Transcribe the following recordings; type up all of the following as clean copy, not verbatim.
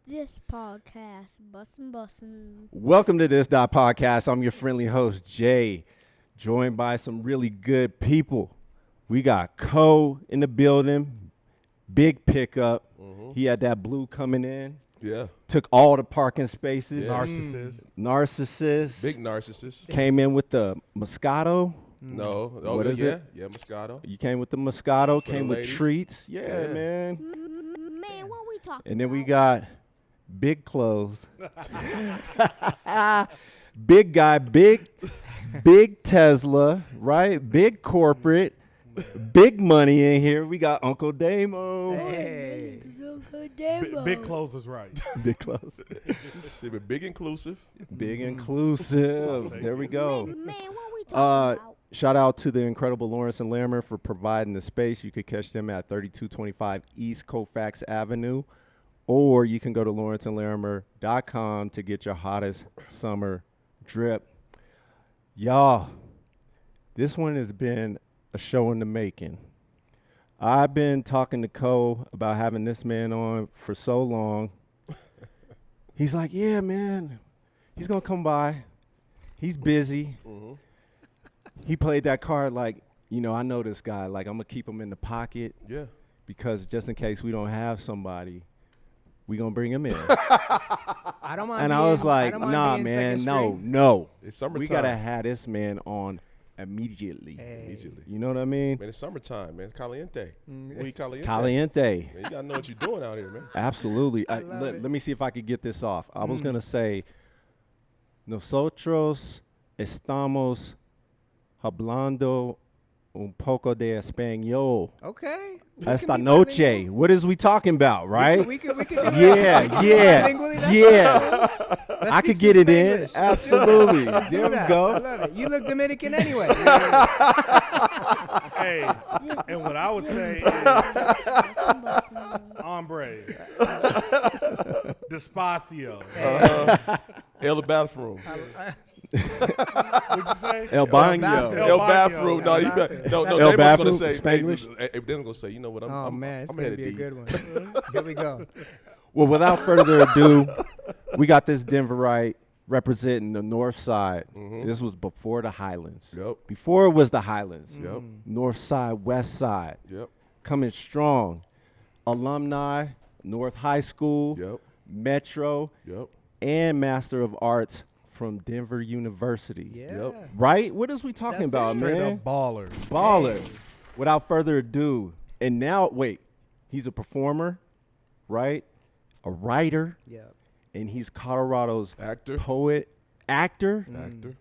This podcast, bussin'. Welcome to this.podcast. I'm your friendly host, Jay, joined by some really good people. We got Co in the building, big pickup. He had that blue coming in. Yeah. Took all the parking spaces. Yeah. Narcissist. Big narcissist. Came in with the Moscato. No. What is it? Yeah, Moscato. You came with the Moscato, For came the with ladies. treats. Yeah, Yeah. man. Man, what we talking And then we about? got big clothes. Big guy, big Tesla, right? Big corporate, big money in here. We got Uncle Damo. Hey. Big clothes is right. Big clothes. Shit, but big inclusive. Big inclusive. take There we it. go. Man, what we talking about? Shout out to the incredible Lawrence and Larimer for providing the space. You could catch them at 3225 East Colfax Avenue, or you can go to lawrenceandlarimer.com to get your hottest summer drip. Y'all, this one has been a show in the making. I've been talking to Co about having this man on for so long. He's like, yeah, man, he's going to come by. He's busy. He played that card like, I know this guy. Like, I'm going to keep him in the pocket Yeah. because just in case we don't have somebody, we going to bring him in. I don't mind. And I was like, nah, man, no. It's summertime. We got to have this man on immediately. Immediately. You know what I mean? Man, it's summertime, man. Caliente. We caliente. Caliente. Man, you got to know what you're doing out here, man. Absolutely. love it. Let me see if I could get this off. I was going to say, nosotros estamos hablando un poco de español. Okay. Esta noche. What is we talking about, right? We could Yeah. I could get it in. Absolutely. There we I go. love it. You look Dominican anyway. Hey, and what I would say is hombre, despacio. El bathroom. What'd you say? El baño. El bathroom. No, you got no. El They was bathroom, gonna say Spanglish? They were gonna say, you know what? Oh I'm man, it's I'm gonna headed be a deep. good one. Here we go. Well, without further ado, we got this Denverite representing the Northside. This was before the Highlands. Yep. Before it was the Highlands. Yep. North Side, West Side. Yep. Coming strong. Alumni, North High School, Yep. Metro, Yep. and Master of Arts from Denver University. Yeah. Yep. Right? What is we talking That's about, it. Straight man? up baller. Baller. Without further ado. And now, wait, he's a performer, right? A writer, Yeah. and he's Colorado's Actor. poet, actor, Actor.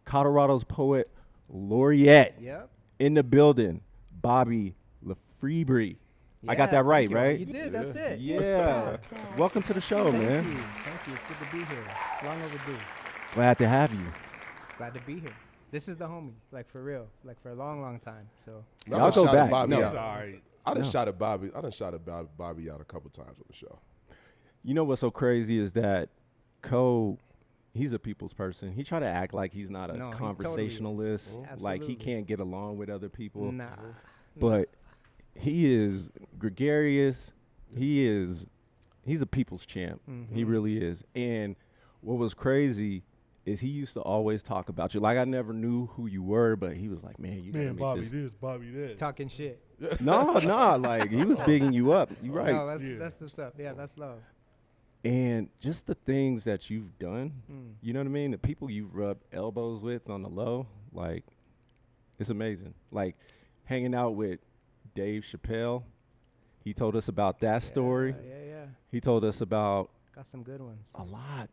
Colorado's poet laureate. Yep. In the building, Bobby Lefebre. I got Yeah, that right, thank you. right? You did. That's it. Yeah. Welcome to the show, Thank man. you. Thank you. It's good to be here. Long overdue. Glad to have you. Glad to be here. This is the homie, like for real, like for a long, long time. So I Y'all done go shouted back. Bobby No. He's out. all right. I done No. shouted Bobby out a couple times on the show. You know what's so crazy is that Co, he's a people's person. He try to act like he's not a No, he totally is. conversationalist, like he Absolutely. can't get along with other people. nah. But he is gregarious. He's a people's champ. He really is. And what was crazy is he used to always talk about you. Like, I never knew who you were, but he was like, man, you gotta Man, make Bobby this. this, Bobby that. Talking shit. No, like he was bigging you up. You right. No, Yeah. that's what's up. Yeah, that's love. And just the things that you've done, Mm. you know what I mean? The people you've rubbed elbows with on the low, like, it's amazing. Like, hanging out with Dave Chappelle, he told us about that story. Yeah. He told us about Got some good ones. a lot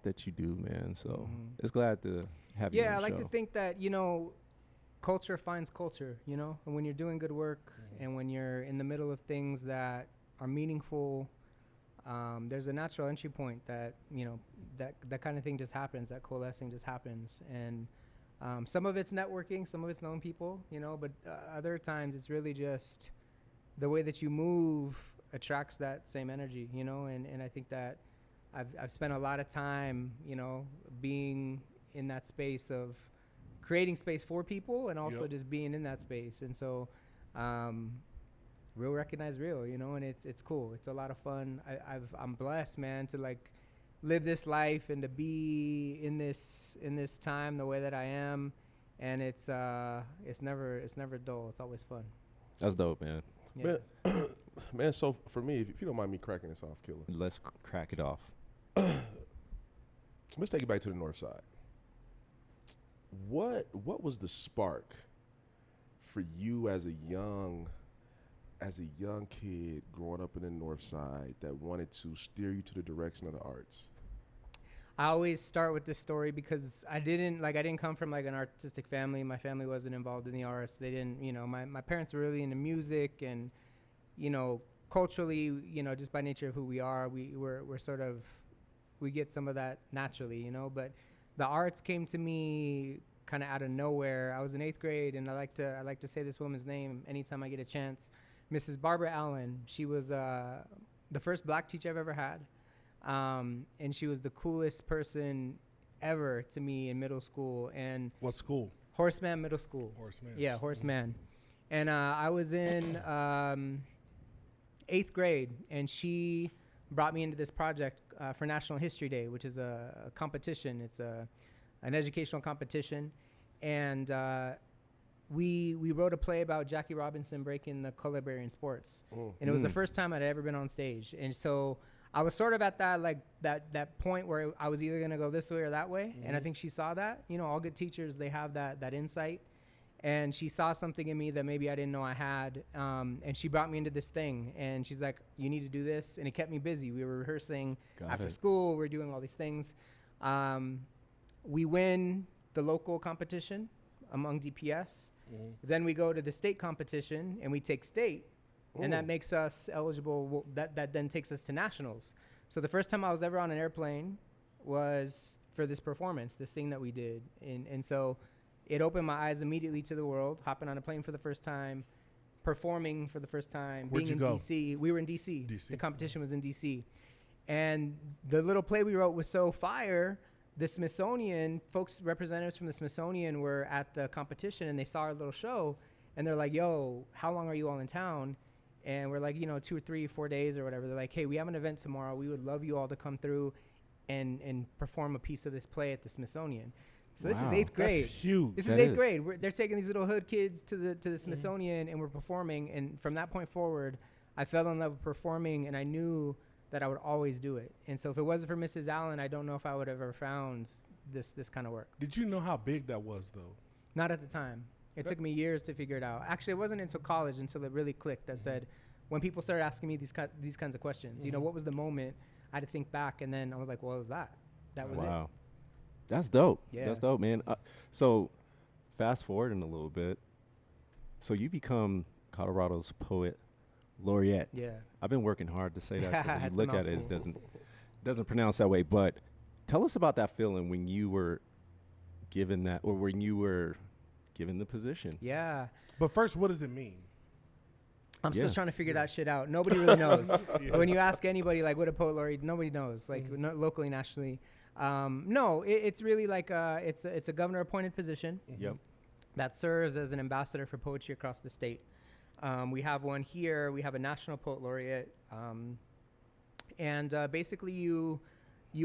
that you do, man. So Mhm. it's glad to have you on Yeah, I the like show. to think that, culture finds culture, and when you're doing good work and when you're in the middle of things that are meaningful, there's a natural entry point that, that kind of thing just happens, that coalescing just happens. And some of it's networking, some of it's knowing people, but other times it's really just the way that you move attracts that same energy, and I think that I've spent a lot of time, being in that space of creating space for people and also Yep. just being in that space. And so real recognize real, you know, and it's cool. It's a lot of fun. I'm blessed, man, to like live this life and to be in this time the way that I am, and it's never dull. It's always fun. That's dope, man. Yeah. Man, so for me, if you don't mind me cracking this off, Killer, Let's crack it off. let's take it back to the North Side. What was the spark for you as a young kid growing up in the North Side that wanted to steer you to the direction of the arts? I always start with this story because I didn't come from like an artistic family. My family wasn't involved in the arts. They didn't, you know, my parents were really into music, and, you know, culturally, you know, just by nature of who we are, we're sort of, we get some of that naturally, you know, but the arts came to me kind of out of nowhere. I was in 8th grade, and I like to say this woman's name anytime I get a chance. Mrs. Barbara Allen. She was the first black teacher I've ever had. And she was the coolest person ever to me in middle school. And What school? Horseman Middle School. Horseman. Yeah, Horseman. And I was in 8th grade, and she brought me into this project for National History Day, which is a competition. It's an educational competition. And we wrote a play about Jackie Robinson breaking the color barrier in sports. And it was the first time I'd ever been on stage. And so I was sort of at that point where I was either going to go this way or that way. And I think she saw that. You know, all good teachers, they have that insight. And she saw something in me that maybe I didn't know I had. And she brought me into this thing. And she's like, you need to do this. And it kept me busy. We were rehearsing after school. We were doing all these things. We win the local competition among DPS. Then we go to the state competition, and we take state. And that makes us eligible. That then takes us to nationals. So the first time I was ever on an airplane was for this performance, this thing that we did. And so it opened my eyes immediately to the world, hopping on a plane for the first time, performing for the first time, Where'd being you in go? DC. We were in DC. DC. The competition was in DC. And the little play we wrote was so fire. The Smithsonian, representatives from the Smithsonian were at the competition, and they saw our little show, and they're like, yo, how long are you all in town? And we're like, 2 or 3, 4 days or whatever. They're like, hey, we have an event tomorrow. We would love you all to come through and perform a piece of this play at the Smithsonian. So this is 8th grade. That's huge. This That is 8th is. grade. They're taking these little hood kids to the Smithsonian, and we're performing. And from that point forward, I fell in love with performing, and I knew that I would always do it. And so if it wasn't for Mrs. Allen, I don't know if I would have ever found this kind of work. Did you know how big that was, though? Not at the time. It took me years to figure it out. Actually, it wasn't until college until it really clicked. That said, when people started asking me these kinds of questions, what was the moment? I had to think back, and then I was like, what was that? That was it. Wow. That's dope. Yeah. That's dope, man. So fast forwarding a little bit. So you become Colorado's poet laureate. Yeah. I've been working hard to say that because if you It's a look at it, it mouthful. doesn't pronounce that way. But tell us about that feeling when you were given that, or when you were given the position. Yeah. But first, what does it mean? I'm Yeah. still trying to figure that shit out. Nobody really knows. Yeah. When you ask anybody, like, what a poet laureate, nobody knows, like, locally, nationally. No, it's really like it's a governor-appointed position Yep. that serves as an ambassador for poetry across the state. We have one here. We have a national poet laureate. And basically, you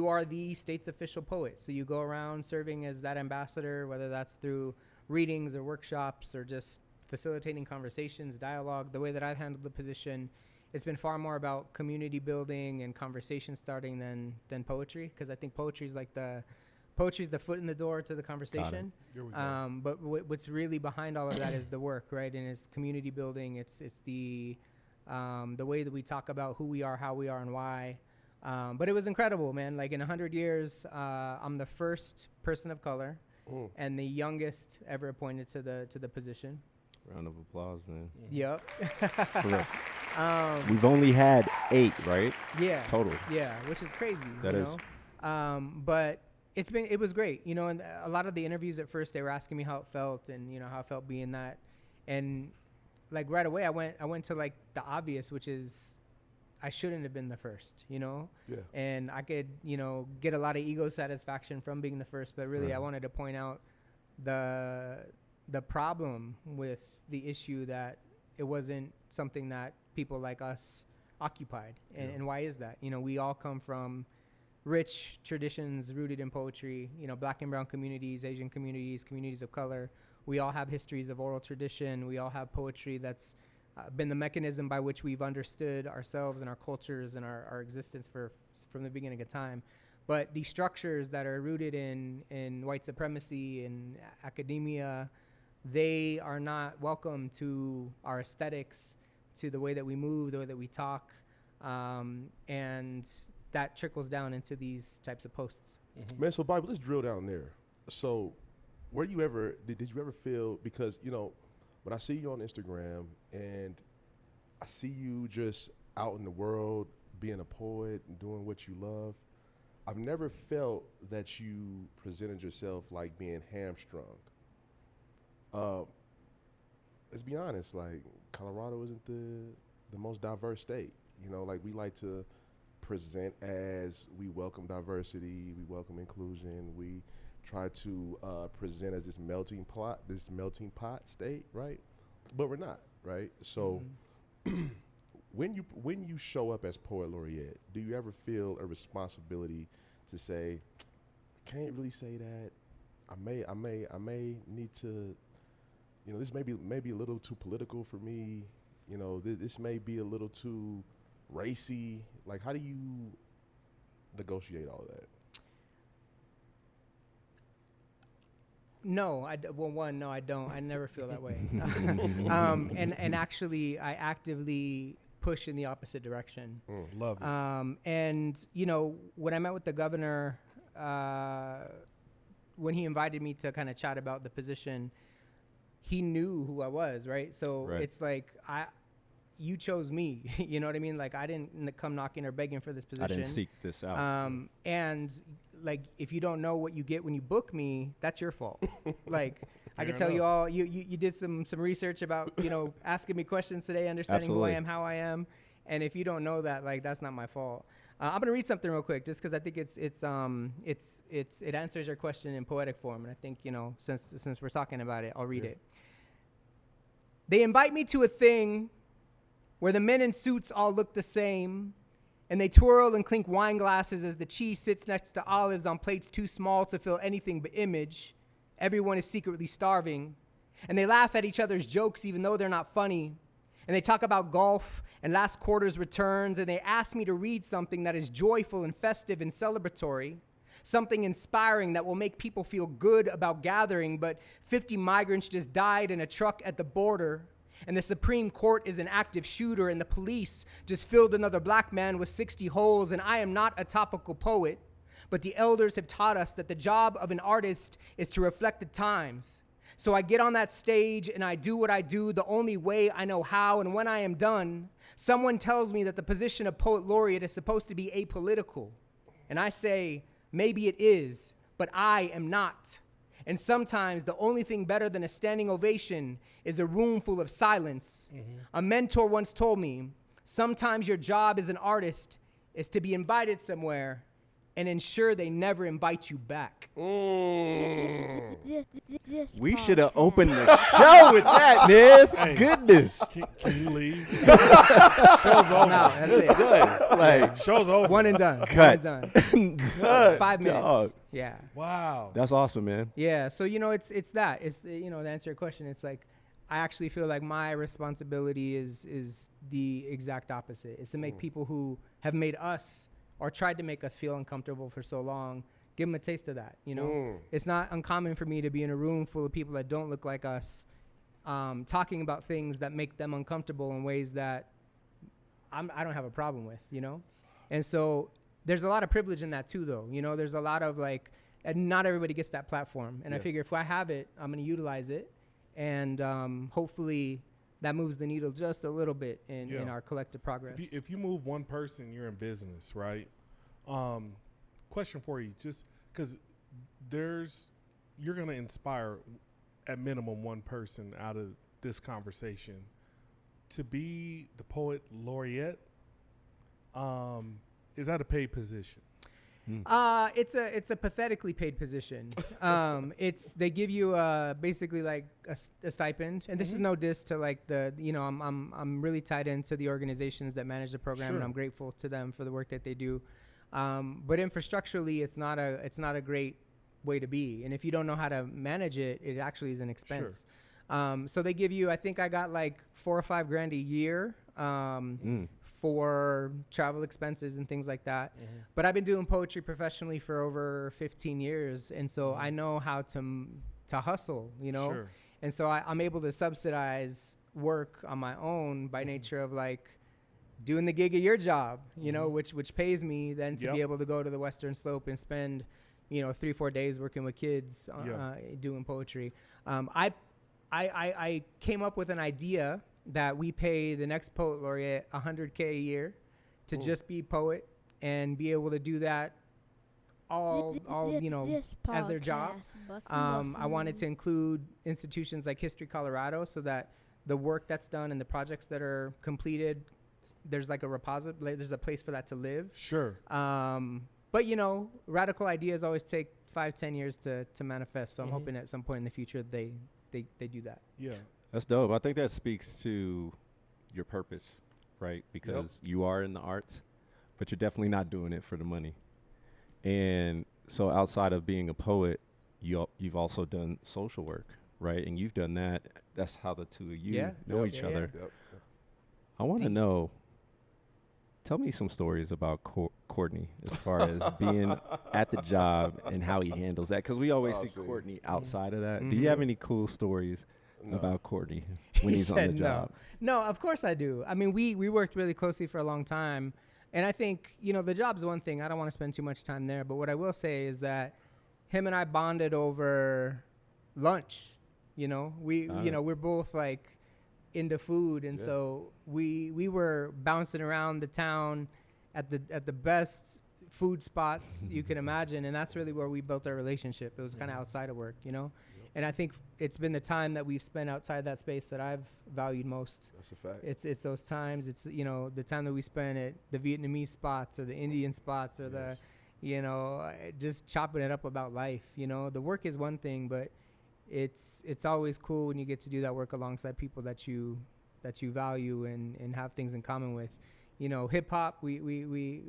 are the state's official poet. So you go around serving as that ambassador, whether that's through readings or workshops or just facilitating conversations, dialogue. The way that I've handled the position, it's been far more about community building and conversation starting than poetry, because I think poetry's the foot in the door to the conversation. Here we go. But what's really behind all of that is the work, right? And it's community building. It's the way that we talk about who we are, how we are, and why. But it was incredible, man. Like in 100 years, I'm the first person of color and the youngest ever appointed to the position. Round of applause, man. Yep. For real. We've only had 8, right? Yeah. Total. Yeah, which is crazy. That you is. know? But it was great, and a lot of the interviews at first, they were asking me how it felt and, how it felt being that. And like right away, I went to like the obvious, which is I shouldn't have been the first, Yeah. and I could, get a lot of ego satisfaction from being the first, but really Right. I wanted to point out the problem with the issue that it wasn't something that people like us occupied. And why is that? You know, we all come from rich traditions rooted in poetry, you know, black and brown communities, Asian communities, communities of color. We all have histories of oral tradition. We all have poetry that's been the mechanism by which we've understood ourselves and our cultures and our existence from the beginning of time. But these structures that are rooted in white supremacy and academia, they are not welcome to our aesthetics, to the way that we move, the way that we talk, and that trickles down into these types of posts. Man, so Bobby, let's drill down there. So were you ever, did you ever feel, because, you know, when I see you on Instagram and I see you just out in the world being a poet and doing what you love, I've never felt that you presented yourself like being hamstrung. Let's be honest, like Colorado isn't the most diverse state. You know, like we like to present as we welcome diversity, we welcome inclusion, we try to present as this melting pot state, right? But we're not, right? So when you show up as Poet Laureate, do you ever feel a responsibility to say, can't really say that, I may need to, you know, this may be a little too political for me, you know, this may be a little too racy. Like, how do you negotiate all that? No, I don't. I never feel that way. And actually, I actively push in the opposite direction. Love it. And, you know, when I met with the governor, when he invited me to kind of chat about the position, he knew who I was, right? So it's like, you chose me, you know what I mean? Like, I didn't come knocking or begging for this position. I didn't seek this out. And like, if you don't know what you get when you book me, that's your fault. Like, I can tell you all, you did some research about, you know, asking me questions today, understanding who I am, how I am. And if you don't know that, like, that's not my fault. I'm gonna read something real quick, just because I think it answers your question in poetic form. And I think, you know, since we're talking about it, I'll read it. They invite me to a thing where the men in suits all look the same, and they twirl and clink wine glasses as the cheese sits next to olives on plates too small to fill anything but image. Everyone is secretly starving, and they laugh at each other's jokes even though they're not funny. And they talk about golf and last quarter's returns, and they ask me to read something that is joyful and festive and celebratory, something inspiring that will make people feel good about gathering, but 50 migrants just died in a truck at the border, and the Supreme Court is an active shooter, and the police just filled another black man with 60 holes, and I am not a topical poet, but the elders have taught us that the job of an artist is to reflect the times. So I get on that stage and I do what I do the only way I know how, and when I am done, someone tells me that the position of Poet Laureate is supposed to be apolitical. And I say, maybe it is, but I am not. And sometimes the only thing better than a standing ovation is a room full of silence. A mentor once told me, sometimes your job as an artist is to be invited somewhere and ensure they never invite you back. We should have opened the show with that, Niv. Hey, Goodness. Can you leave? Show's over. No, that's it. Good. Like, Show's over. One and done. Cut. One and done. cut. 5 minutes. Dog. Yeah. Wow. That's awesome, man. Yeah. So, you know, it's that. It's, you know, to answer your question, it's like, I actually feel like my responsibility is the exact opposite. It's to make people who have made us or tried to make us feel uncomfortable for so long, give them a taste of that, you know? It's not uncommon for me to be in a room full of people that don't look like us, talking about things that make them uncomfortable in ways that I don't have a problem with, you know? And so there's a lot of privilege in that too, though. You know, there's a lot of like, and not everybody gets that platform. And I figure if I have it, I'm gonna utilize it. And hopefully that moves the needle just a little bit in our collective progress. If you move one person, you're in business, right? Question for you, just because you're going to inspire at minimum one person out of this conversation to be the Poet Laureate. Is that a paid position? It's a pathetically paid position. They give you basically like a stipend, and this is no diss to like I'm really tied into the organizations that manage the program, and I'm grateful to them for the work that they do. But infrastructurally, it's not a great way to be, and if you don't know how to manage it, it actually is an expense. So they give you, I think I got like $4 or $5 grand a year. For travel expenses and things like that. But I've been doing poetry professionally for over 15 years. And so I know how to hustle, you know? And so I'm able to subsidize work on my own by nature of like doing the gig of your job, you know, which pays me then to be able to go to the Western Slope and spend, 3-4 days working with kids doing poetry. I came up with an idea that we pay the next poet laureate $100K a year to just be poet and be able to do that all as their job. I wanted to include institutions like History Colorado so that the work that's done and the projects that are completed, there's like a repository, there's a place for that to live. But radical ideas always take 5-10 years to manifest. So I'm hoping at some point in the future they do that. Yeah. That's dope. I think that speaks to your purpose, right? Because you are in the arts, but you're definitely not doing it for the money. And so outside of being a poet, you've also done social work, right? And you've done that. That's how the two of you know each other. I want to know, tell me some stories about Courtney as far as being at the job and how he handles that. Because we always see Courtney outside of that. Do you have any cool stories about Courtney when he's on the job? No, of course I do. I mean, we worked really closely for a long time. And I think, the job's one thing. I don't want to spend too much time there. But what I will say is that him and I bonded over lunch. We're both like into food. And so we were bouncing around the town at the best food spots you can imagine. And that's really where we built our relationship. It was kind of outside of work, And I think it's been the time that we've spent outside that space that I've valued most. That's a fact. It's those times. It's, the time that we spend at the Vietnamese spots or the Indian spots or the, just chopping it up about life. The work is one thing, but it's always cool when you get to do that work alongside people that you value and have things in common with. Hip hop, we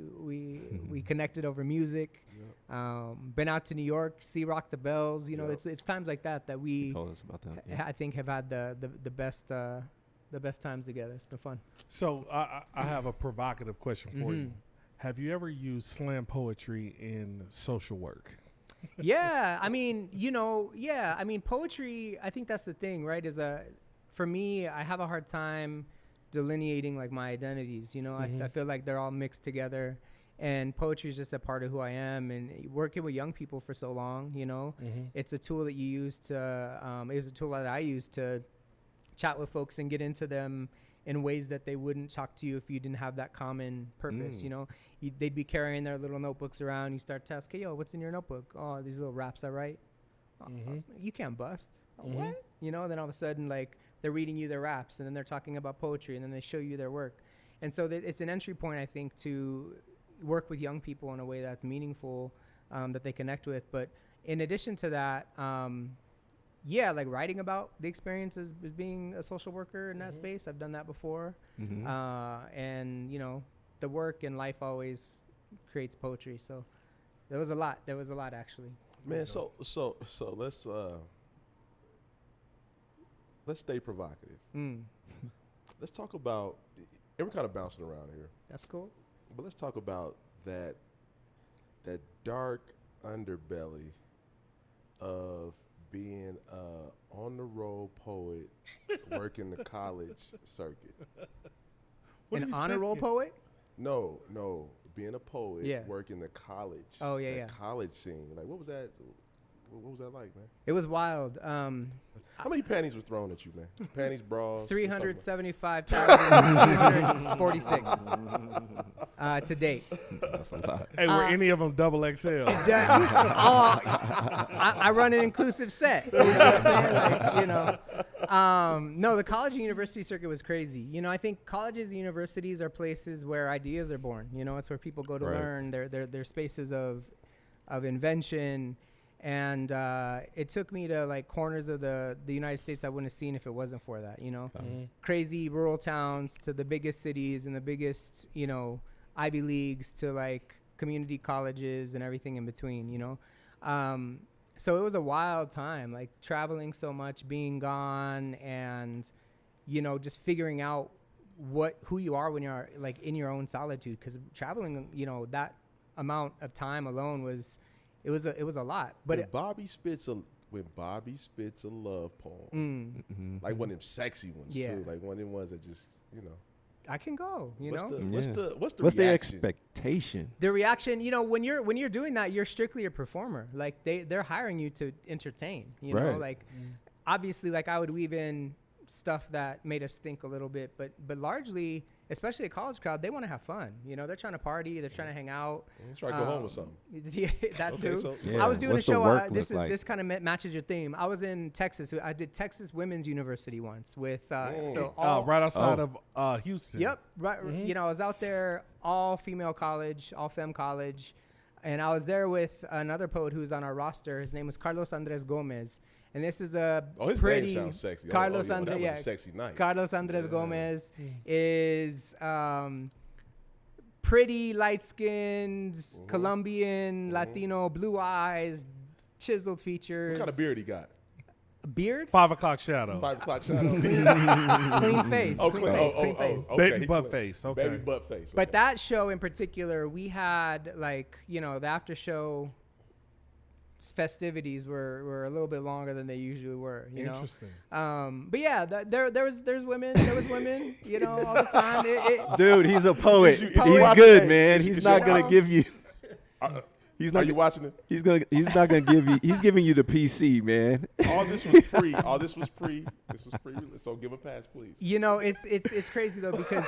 connected over music. Been out to New York, see Rock the Bells. It's times like that we told us about that. I think have had the best times together. It's been fun. So I have a provocative question for you. Have you ever used slam poetry in social work? Poetry, I think that's the thing, right? For me, I have a hard time delineating like my identities. I feel like they're all mixed together, and poetry is just a part of who I am. And working with young people for so long, it's a tool that you use to it was a tool that I used to chat with folks and get into them in ways that they wouldn't talk to you if you didn't have that common purpose. They'd be carrying their little notebooks around. You start to ask, hey, yo, what's in your notebook? Oh, these little raps I write. You can't bust. What? Then all of a sudden, like, they're reading you their raps, and then they're talking about poetry, and then they show you their work. And so it's an entry point, I think, to work with young people in a way that's meaningful, that they connect with. But in addition to that, like writing about the experience as being a social worker in that space. I've done that before. And, the work and life always creates poetry. So there was a lot actually. Man, so let's stay provocative. Let's talk about, and we're kind of bouncing around here. That's cool. But let's talk about that dark underbelly of being on the road poet working the college circuit. An honor roll poet? No, being a poet working the college. Oh yeah. College scene. Like, what was that? What was that like, man? It was wild. How many panties was thrown at you, man? Panties, bras? 375,246 to date. That's a lot. Hey, were any of them double XL? I run an inclusive set. You know what I'm saying? No, the college and university circuit was crazy. You know, I think colleges and universities are places where ideas are born. You know, it's where people go to Right. learn. They're spaces of invention. And it took me to like corners of the United States I wouldn't have seen if it wasn't for that, you know. Crazy rural towns to the biggest cities and the biggest, you know, Ivy Leagues to like community colleges and everything in between, you know. So it was a wild time, like traveling so much, being gone, and, you know, just figuring out who you are when you're like in your own solitude. Because traveling, you know, that amount of time alone was a lot. But when Bobby spits a love poem, like one of them sexy ones too, like one of them ones that just, you know, I can go. You know, what's the What's the reaction? expectation? the reaction, you know, when you're doing that, you're strictly a performer. Like they're hiring you to entertain. You know, Right. like obviously, like I would weave in stuff that made us think a little bit, but largely, especially a college crowd, they want to have fun. You know, they're trying to party, they're trying to hang out. Let's try to go home with something. Yeah, that Okay, too. so- Yeah. I was doing What's a the show. work This look like? this kind of matches your theme. I was in Texas. I did Texas Women's University once with so all right outside of Houston. Yep. Right. You know, I was out there, all female college, all femme college, and I was there with another poet who's on our roster. His name was Carlos Andres Gomez, and this is a His pretty name sounds sexy. Carlos that Andres. was Yeah. a sexy night. Carlos Andres Gomez is pretty light-skinned, Colombian, Latino, blue eyes, chiseled features. What kind of beard he got? Beard? 5 o'clock shadow. 5 o'clock shadow. Clean face. Oh, clean face. Clean face. okay, Baby he butt clean. face. Okay. Baby butt face. But okay. that show in particular, we had like, you know, the after show festivities were a little bit longer than they usually were, you know. Interesting. But yeah, there's women, you know, all the time. Dude, he's a poet. Is you He's watching good, it? man. Is He's you not gonna watching? give you. He's Are not. you watching it? He's not gonna give you. He's giving you the PC, man. All this was pre. All this was pre. This was pre. So give a pass, please. You know, it's crazy though, because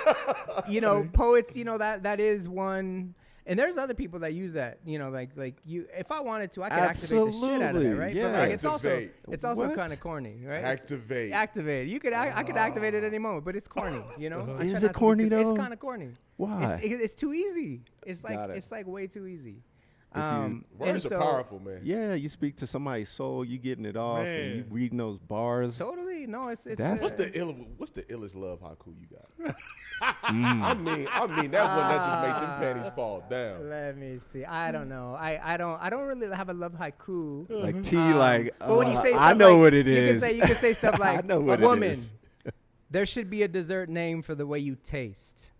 you know, poets, you know, that is one. And there's other people that use that, you know, like you. If I wanted to, I could activate the shit out of it, Absolutely, right? yeah. But like, it's Activate. also What? kind of corny, right? Activate. Activate. You could I could activate it at any moment, but it's corny, you know. I Is try it not to be corny, too- It's though? kind of corny. Why? It's too easy. It's like Got it. it's like way too easy. you- Words are powerful, man. Yeah, you speak to somebody's soul, you getting it off, and you Man. reading those bars. Totally. No, it's That's- What's the illest love haiku you got? I mean that one that just made them panties fall down. Let me see. I don't know. I don't really have a love haiku. Like T, like But when you say I stuff know like- what it is. You can say stuff like, know what a it woman, is. there should be a dessert name for the way you taste.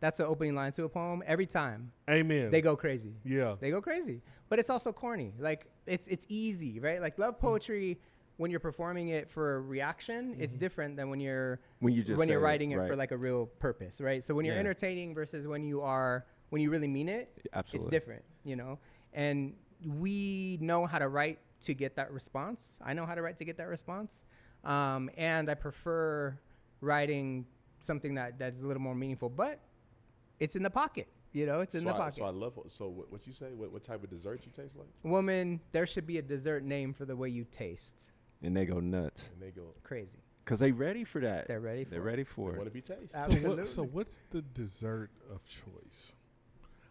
That's an opening line to a poem. Every time Amen. they go crazy. Yeah. They go crazy. But it's also corny. Like it's easy, right? Like love poetry, when you're performing it for a reaction, it's different than when you're When you're writing it for right. like a real purpose, right? So when you're Yeah. entertaining versus when you really mean it, Absolutely. it's different, you know? And we know how to write to get that response. I know how to write to get that response. And I prefer writing something that is a little more meaningful, but it's in the pocket, you know? It's in the pocket. So I love. So what you say? What type of dessert you taste like? Woman, there should be a dessert name for the way you taste. And they go nuts. And they go. Crazy. Because they ready for that. They're ready for They're it. ready They for want it. to be tasted. Absolutely. So what's the dessert of choice?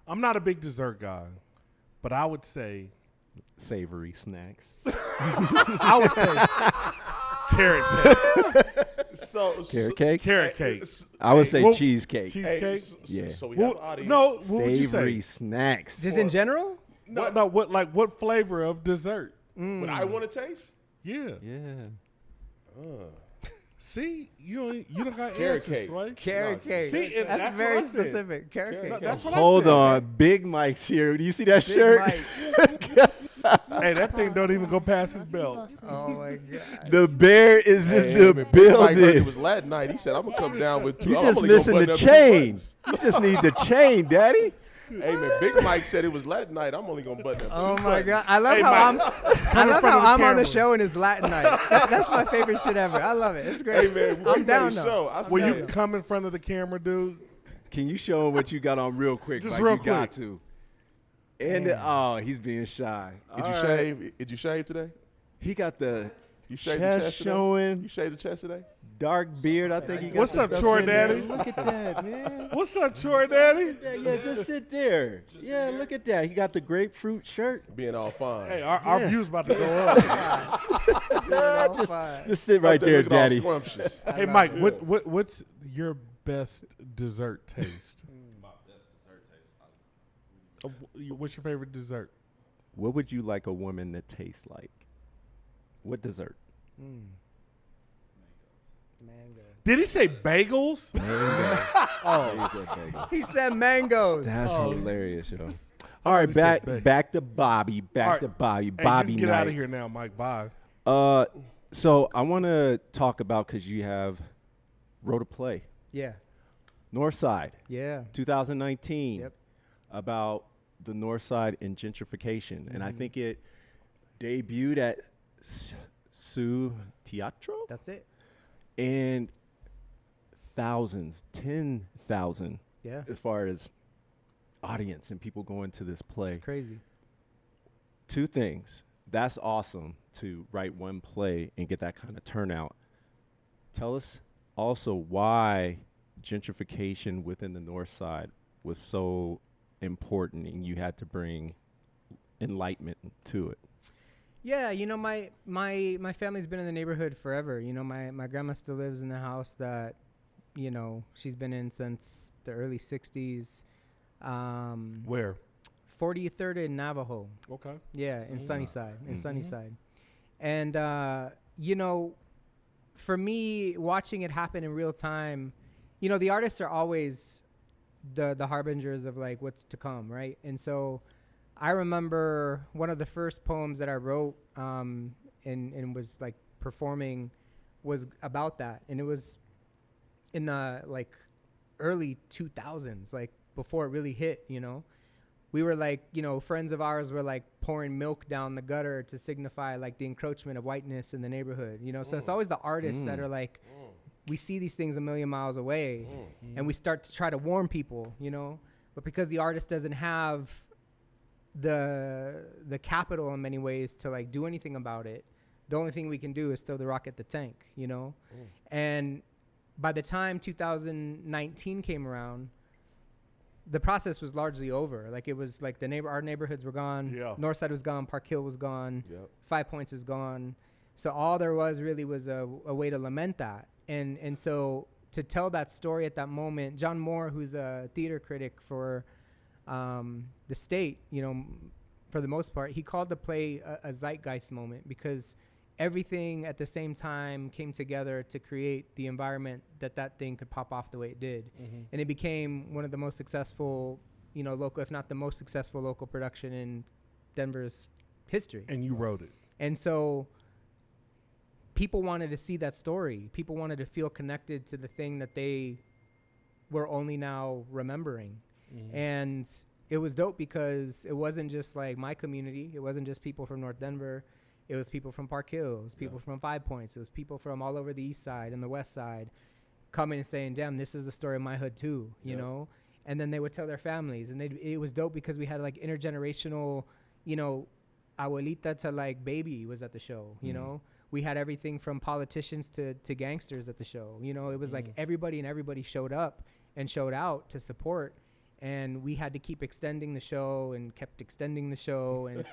I'm not a big dessert guy, but I would say Savory snacks. I would say carrot cake. So Carrot cake? Carrot cake. I would say Well, cheesecake. Cheesecake. Yeah. So we have an Well, audience. no, what would you Savory say? snacks. Just in general? No, what flavor of dessert? What I want to taste? Yeah. Yeah. See, you don't got Carrot answers, cake. right? Carrot No, cake. see, and that's that's very what I said. specific. Carrot cake. That's what I Hold said. on. Big Mike's here. Do you see that Big shirt? Mike. Hey, that thing don't even go past his belt. Oh my god. The bear is in the man, Big Mike heard it building. was Latin night. He said, "I'm gonna come down with two. You I'm just only gonna missing button the up two chain. buttons." You just need the chain, daddy. Hey man, Big Mike said it was Latin night. I'm only gonna button up two Oh my buttons. god. I love Hey, how Mike, I love front of how the I'm on the camera. show and it's Latin night. That's my favorite shit ever. I love it. It's great. Hey man, I'm down show. though. I Will said you it. come in front of the camera, dude? Can you show him what you got on real quick? Just like real you got quick. to. And oh, he's being shy. Did you All right. shave? Did you shave today? He got the You shaved the chest chest today? showing, You shaved the chest today? dark beard. I think he got What's some up, stuff Chore in there. Daddy? Look at that, man. What's up, Chore Daddy? Yeah, just sit there. Yeah, look at that. He got the grapefruit shirt. Being all fine. Hey, our Yes. view's about to go up. Just sit right there, Looking all Daddy. scrumptious. Hey, Mike, what's your best dessert taste? My best dessert taste. What's your favorite dessert? What would you like a woman to taste like? What dessert? Mango. Did he say bagels? Mango. Oh, He said bagel. he said mangoes. That's Oh. hilarious, yo. All right, he said bagel. back to Bobby. All right. To Bobby. Hey, Bobby you can get night. out of here now, Mike. Bye. So I want to talk about, because you wrote a play, Yeah. Northside, Yeah. 2019, Yep. about the Northside and gentrification, and I Mm-hmm. think it debuted at Su Teatro, That's it. and thousands, 10,000, Yeah. as far as audience and people going to this play. It's crazy. Two things. That's awesome to write one play and get that kind of turnout. Tell us also why gentrification within the North Side was so important and you had to bring enlightenment to it. Yeah, my family's been in the neighborhood forever. My grandma still lives in the house that, she's been in since the early 60s. Where? 43rd and Navajo. Okay. Yeah, in Sunnyside. In Mhm. Sunnyside. And, for me, watching it happen in real time, the artists are always the harbingers of, like, what's to come, right? And so I remember one of the first poems that I wrote and was, like, performing was about that. And it was in the, like, early 2000s, like, before it really hit, we were like, friends of ours were like pouring milk down the gutter to signify like the encroachment of whiteness in the neighborhood, So it's always the artists that are like, we see these things a million miles away and we start to try to warn people, but because the artist doesn't have the capital in many ways to like do anything about it, the only thing we can do is throw the rock at the tank, And by the time 2019 came around, the process was largely over. Like, it was like our neighborhoods were gone. Yeah. Northside was gone. Park Hill was gone. Yep. 5 Points is gone. So all there was really was a way to lament that. And so to tell that story at that moment, John Moore, who's a theater critic for the state, for the most part, he called the play a zeitgeist moment because everything at the same time came together to create the environment that thing could pop off the way it did. And it became one of the most successful, local, if not the most successful local production in Denver's history. And you wrote it. And so people wanted to see that story. People wanted to feel connected to the thing that they were only now remembering. And it was dope because it wasn't just like my community. It wasn't just people from North Denver. It was people from Park Hill. It was people from 5 Points. It was people from all over the east side and the west side coming and saying, damn, this is the story of my hood too, you know? And then they would tell their families. And it was dope because we had like intergenerational, abuelita to like baby was at the show, you know? We had everything from politicians to gangsters at the show. It was like everybody showed up and showed out to support. And we had to keep extending the show and kept extending the show. And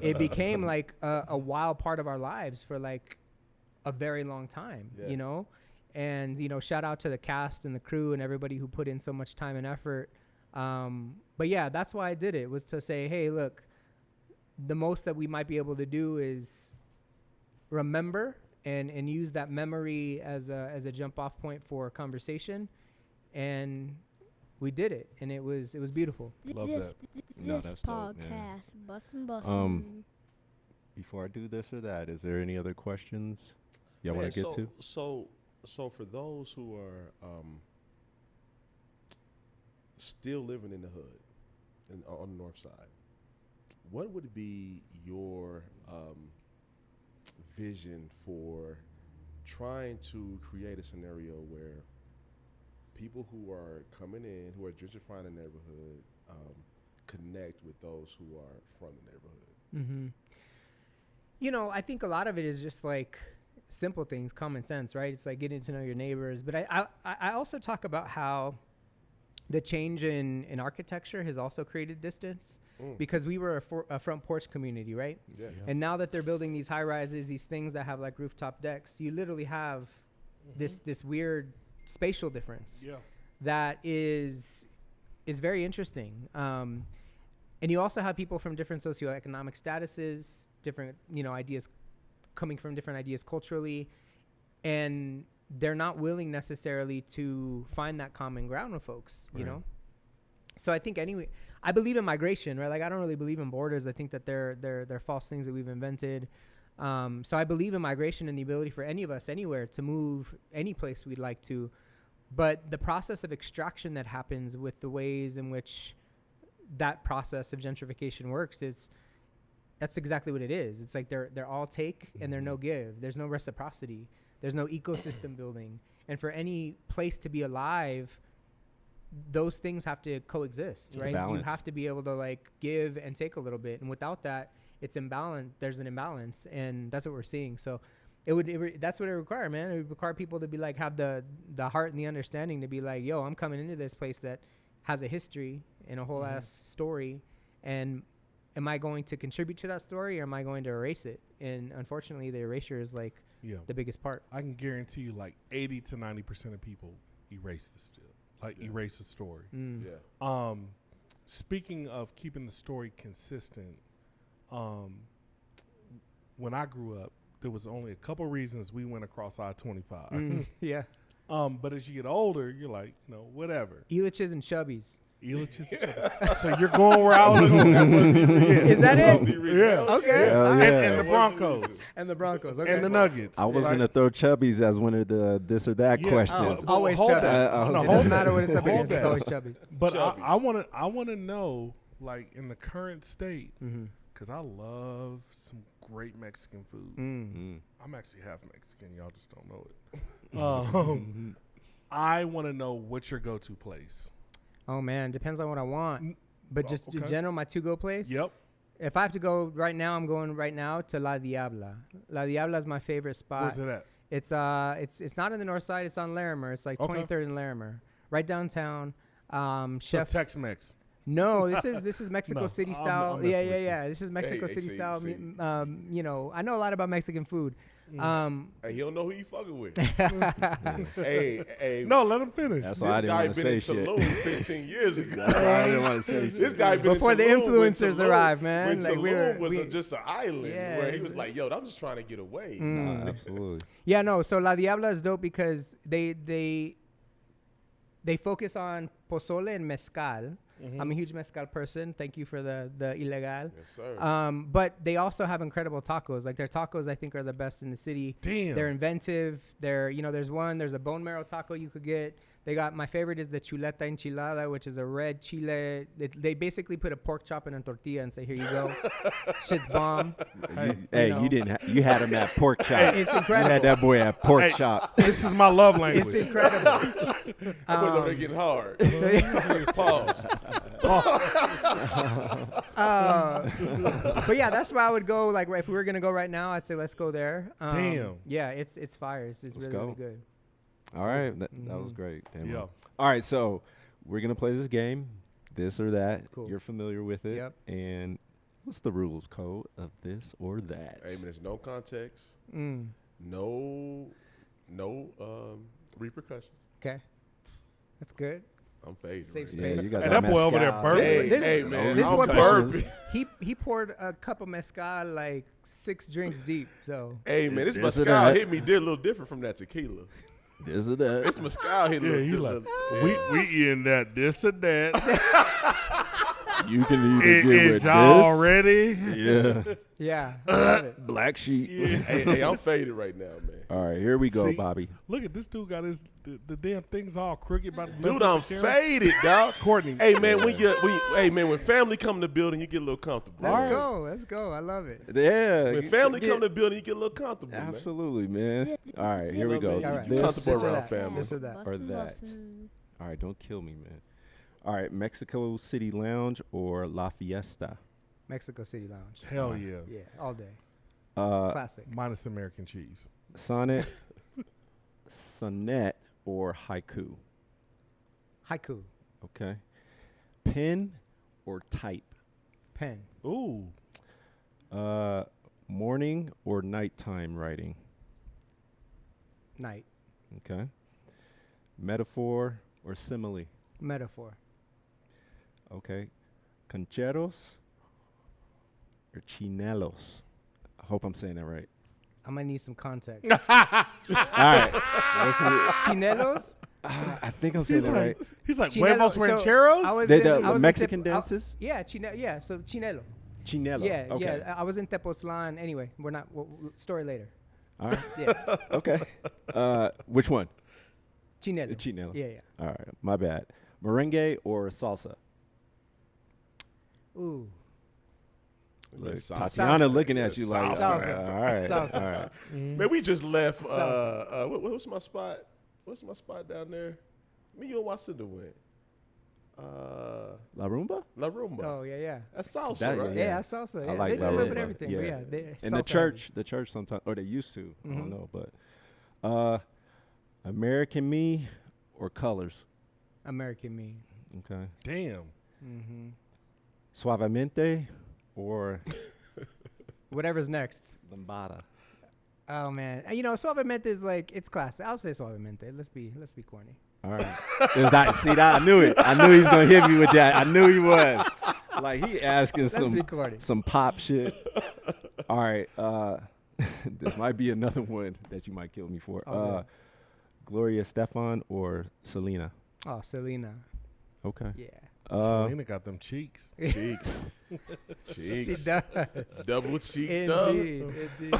it became like a wild part of our lives for like a very long time, And, shout out to the cast and the crew and everybody who put in so much time and effort. But yeah, that's why I did it, was to say, hey, look, the most that we might be able to do is remember and use that memory as a jump off point for conversation. And we did it, and it was beautiful. Love that. No, This that's dope, yeah. podcast, bussin'. Before I do this or that, is there any other questions y'all want to get to? So for those who are still living in the hood on the north side, what would be your vision for trying to create a scenario where people who are coming in, who are gentrifying the neighborhood, connect with those who are from the neighborhood? You know, I think a lot of it is just like simple things, common sense, right? It's like getting to know your neighbors. But I also talk about how the change in architecture has also created distance because we were a front porch community, right? Yeah. And now that they're building these high rises, these things that have like rooftop decks, you literally have this weird spatial difference that is very interesting. And you also have people from different socioeconomic statuses, different, ideas coming from different ideas culturally, and they're not willing necessarily to find that common ground with folks, you know? So I think I believe in migration, right? Like I don't really believe in borders. I think that they're false things that we've invented. So I believe in migration and the ability for any of us anywhere to move any place we'd like to. But the process of extraction that happens with the ways in which that process of gentrification works, that's exactly what it is. It's like they're all take and they're no give. There's no reciprocity. There's no ecosystem building. And for any place to be alive, those things have to coexist, right? You have to be able to like give and take a little bit. And without that, it's imbalance. There's an imbalance, and that's what we're seeing. So that's what it requires, man. It would require people to be like, have the heart and the understanding to be like, yo, I'm coming into this place that has a history and a whole ass story. And am I going to contribute to that story, or am I going to erase it? And unfortunately, the erasure is like the biggest part. I can guarantee you like 80 to 90% of people erase erase the story. Speaking of keeping the story consistent, when I grew up, there was only a couple reasons we went across I-25. But as you get older, you're like, whatever. Elitches and Chubbies. So you're going where I was going. Is that it? Yeah. Okay. And the Broncos. And the Broncos. Okay. And the Nuggets. I was going to throw Chubbies as one of the this or that questions. Always hold Chubbies. that. It doesn't matter what it's up against. It's always Chubbies. But I want to know, like, in the current state, because I love some great Mexican food. I'm actually half Mexican. Y'all just don't know it. I want to know what's your go-to place. Oh, man. Depends on what I want. But just in general, my to-go place? Yep. If I have to go right now, I'm going right now to La Diabla. La Diabla is my favorite spot. Where's it at? It's not in the north side. It's on Larimer. It's like 23rd and Larimer. Right downtown. So Tex-Mex. No, this is Mexico City style. Yeah. This is Mexico City style. I know a lot about Mexican food. Hey, he don't know who you fucking with. hey. No, let him finish. That's why I didn't want to say shit. This guy been in Tulum 15 years ago. That's why I didn't want to say shit. This guy been before in the Tulum influencers arrived, man. When like Tulum was just an island where he was it's like, yo, I'm just trying to get away. No, absolutely. Yeah, no. So La Diabla is dope because they focus on pozole and mezcal. I'm a huge mezcal person. Thank you for the ilegal. Yes, sir. But they also have incredible tacos. Like their tacos, I think, are the best in the city. Damn. They're inventive. There's a bone marrow taco you could get. My favorite is the chuleta enchilada, which is a red chile. They basically put a pork chop in a tortilla and say, here you go. Shit's bomb. You had him at pork chop. It's incredible. You had that boy at pork chop. This is my love language. It's incredible. That boy's already getting hard. Pause. But yeah, that's where I would go. Like, if we were gonna go right now, I'd say let's go there. Damn. Yeah, it's fire. It's really good. All right, that was great. Damn. Yeah. All right, so we're gonna play this game, this or that. Cool. You're familiar with it. Yep. And what's the rules code of this or that? Hey, man, there's no context. No repercussions. Okay, that's good. I'm fading. Safe right space. Yeah, you got Hey, that that boy over there mezcal. burping. Hey, man. This I'm boy burping. He poured a cup of mezcal like 6 drinks deep. So Hey, man, this This or mezcal that. hit me a little different from that tequila. This or that. This mezcal hit a Yeah, little he different. like, we eating that this or that. You can either get with Is y'all this. ready? Yeah. yeah, I love it. Black sheep. hey, I'm faded right now, man. All right, here we go, See, Bobby. Look at this dude got the damn things all crooked by the Dude, I'm faded, dog. Courtney. Hey, man, when family come to the building, you get a little comfortable. Let's go. I love it. Yeah. When family come to the building, you get a little comfortable, Absolutely, man. All right, here we go. All right. This Comfortable or around that. family. This or that. or that. All right, don't kill me, man. All right, Mexico City Lounge or La Fiesta? Mexico City Lounge. Hell yeah. Yeah, all day. Classic. Minus the American cheese. Sonnet, sonnet, or haiku. Haiku. Okay. Pen or type. Pen. Ooh. Morning or nighttime writing. Night. Okay. Metaphor or simile. Metaphor. Okay. Concheros or chinelos. I hope I'm saying that right. I might need some context. All right. Listen, Chinelos? I think I'm saying that right. He's like, Chinelo. huevos rancheros? I was The in- I was in Mexican Tep- dances? Yeah, yeah. So chinelo. Chinelo. Yeah, Okay. yeah. I was in Tepoztlan. Anyway, we're not. Story later. All right. Yeah, Okay. Which one? chinelo. Chinelo. Yeah, yeah. All right. My bad. Merengue or salsa? Ooh. Look, Salsa. Tatiana looking at you like, Salsa. all right. Salsa. All right. Man, we just left. What's my spot? What's my spot down there? Me, you and Wasinda went. La Rumba? La Rumba. Oh yeah, yeah. That's salsa, That- right? Yeah, salsa. I Yeah. like They do La a little bit Rumba. of everything. But yeah, they In the salsa heavy. church sometimes, or they used to. I don't Mhm. know, but American Me or Colors? American Me. Okay. Damn. Mm-hmm. Suavemente or Whatever's next. Lambada? Oh man, Suavemente is like it's classic. I'll say Suavemente. Let's be corny. All right. See that? I knew it. I knew he was gonna hit me with that. I knew he was. Like he asking Let's be corny. some pop shit. All right. This might be another one that you might kill me for. Okay. Gloria Stefan or Selena? Oh, Selena. Okay. Yeah. Selena got them cheeks. Cheeks. She Cheeks. does. Double cheeked up. Indeed.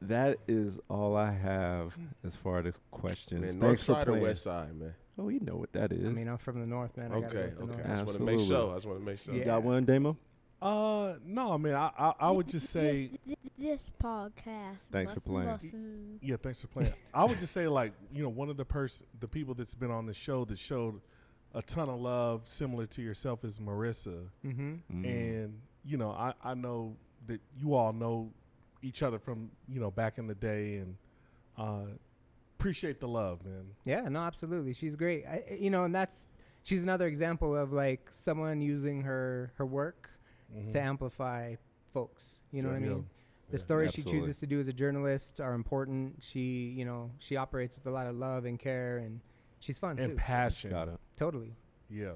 That is all I have as far as questions. Man, Thanks for Northside or playing. West Side, man? Oh, you know what that is. I mean, I'm from the north, man. I gotta Okay, go with the okay. I north. just want to make Absolutely. sure. I just want to make sure. You Yeah. got one, Damo? No, I mean, I would just say, This podcast. Thanks for Bussin' playing. Bussin'. yeah, thanks for playing. I would just say, like, one of the people that's been on the show that showed a ton of love, similar to yourself, is Marissa. Mm-hmm. And, I know that you all know each other from, back in the day, and appreciate the love, man. Yeah, no, absolutely. She's great. And she's another example of like someone using her work to amplify folks. You know what I Yeah. mean? The Yeah, stories she absolutely. chooses to do as a journalist are important. She operates with a lot of love and care, and she's fun And too. passion. Got it. Totally. Yeah.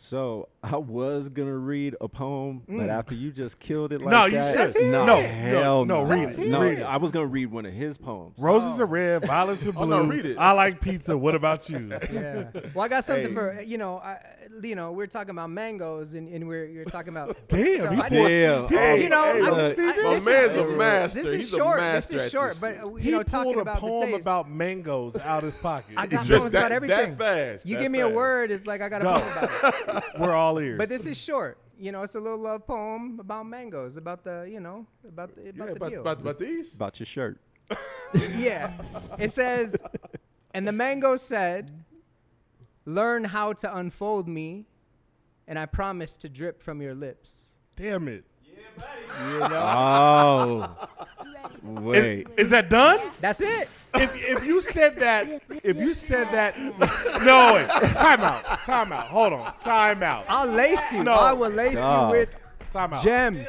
So I was gonna read a poem, but after you just killed it like No, you that, should. no, No, hell no, no. read it. No, Read it. I was gonna read one of his poems. Roses are red, violets are Oh, blue. no, read it. I like pizza. What about you? Yeah. Well, I got something Hey. for we're talking about mangoes, and you're talking about. Damn, So he I pulled- did- Damn. You know, Hey, I- look, My this man's is- a master. This is He's a short. master This is at short, this but shit. He talking pulled a about the poem taste. about mangoes out his pocket. I got Just poems about that everything. fast. You that give me a fast. word, it's like I got a Go. poem about it. We're all ears. But this is short. It's a little love poem about mangoes, about the Yeah, the deal. but these? About your shirt. Yeah. It says, and the mango said, "Learn how to unfold me, and I promise to drip from your lips." Damn it. Oh, wait. Is that done? That's it. If you said that, no, wait. Time out. Hold on. Time out. I'll lace you. No. I will lace Dog. you with Time out. gems.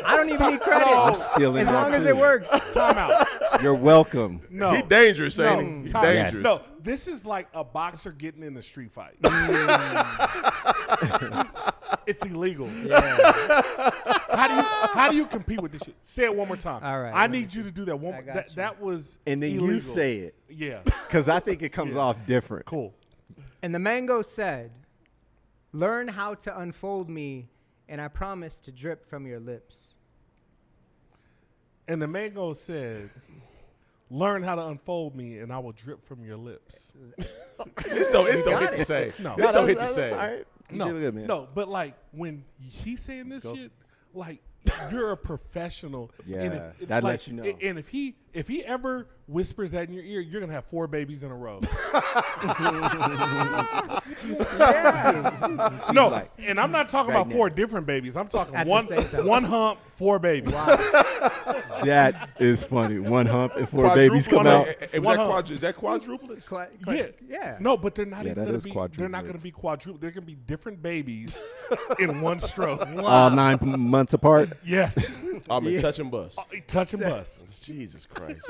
I don't even need credit. I'm stealing As that long as too. it works. Time out. You're welcome. No. He dangerous, No. ain't he? He Time- dangerous. No, this is like a boxer getting in a street fight. It's illegal. How do you compete with this shit? Say it one more time. All right, I let me need you to do that one. I got you. That was And then illegal. you say it, Yeah. because I think it comes off different. Cool. And the mango said, "Learn how to unfold me, and I promise to drip from your lips." And the mango said, "Learn how to unfold me, and I will drip from your lips." It don't hit the same. No. It don't hit the That's same. all right. You No, did good, man. no, but like when he's saying this shit, like you're a professional. Yeah, and that like, lets you know. And if he ever whispers that in your ear, you're gonna have 4 babies in a row. No, like, and I'm not talking right about now. 4 different babies. I'm talking At the one same time. one hump, 4 babies. That is funny. 1 hump and 4 babies come out. Is that quadruplets? Yeah. No, but they're not Yeah, even that gonna is be. They're not gonna quadruplets. be quadruplets. They're gonna be different babies in one stroke. All 9 months apart. Yes. I'm in touch and bust. Touch and bust. Jesus Christ.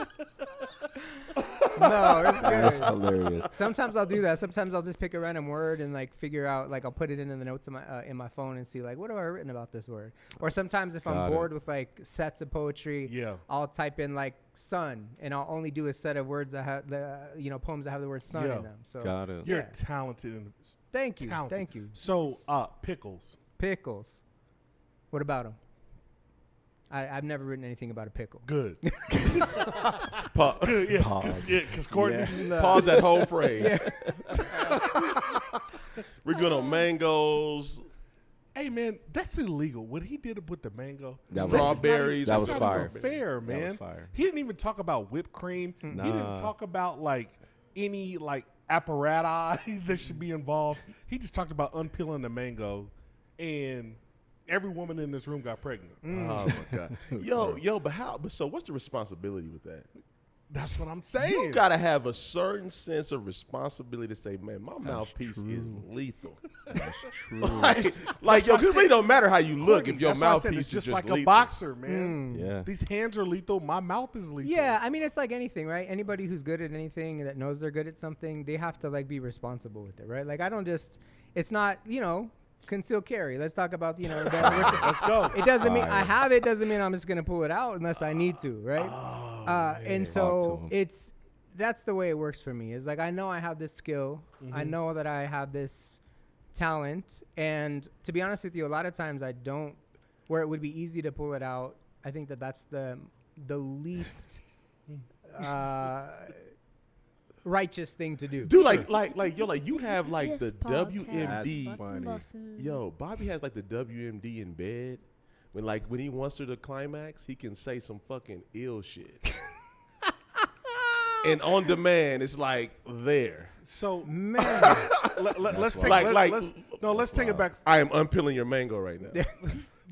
No, it's That's good. hilarious. Sometimes I'll do that. Sometimes I'll just pick a random word and like figure out, like I'll put it in the notes in my phone and see like what have I written about this word. Or sometimes if Got I'm it. bored with like sets of poetry, Yeah. I'll type in like sun and I'll only do a set of words that have the poems that have the word sun Yeah. in them. So Got it. You're Yeah. talented. And thank you, talented. thank you. So, pickles. Pickles. What about them? I've never written anything about a pickle. Good. Pa- Good. Yeah. Pause. Because Courtney. Pause that whole phrase. We're good on mangoes, Hey man, that's illegal. What he did with the mango, That was- strawberries. That was that's not fire. even fair, That man. was fire. He didn't even talk about whipped cream. He didn't Nah. talk about like any like apparatus that should be involved. He just talked about unpeeling the mango, and every woman in this room got pregnant. Oh my God. Yo, but how? But so, what's the responsibility with that? That's what I'm saying. You gotta have a certain sense of responsibility to say, man, my mouthpiece is lethal. That's true. like yo, 'cause it really don't matter how you look Courtney, if your that's why I said mouthpiece it's is just just like lethal. a boxer, man. Yeah. These hands are lethal. My mouth is lethal. Yeah, I mean it's like anything, right? Anybody who's good at anything that knows they're good at something, they have to like be responsible with it, right? Like I don't just, it's not, conceal carry. Let's talk about, Let's go. it doesn't mean I Fire. have it, doesn't mean I'm just gonna pull it out unless I need to, right? And Talk so to 'em. that's the way it works for me. Is like I know I have this skill, I know that I have this talent, and to be honest with you, a lot of times I don't. Where it would be easy to pull it out, I think that's the least righteous thing to do. Dude, you have like This the podcast. WMD. That's funny. Yo, Bobby has like the WMD in bed. When he wants her to climax, he can say some fucking ill shit. And on demand, it's like there. So Man, let's take wild. let's take it back. I am unpeeling your mango right now.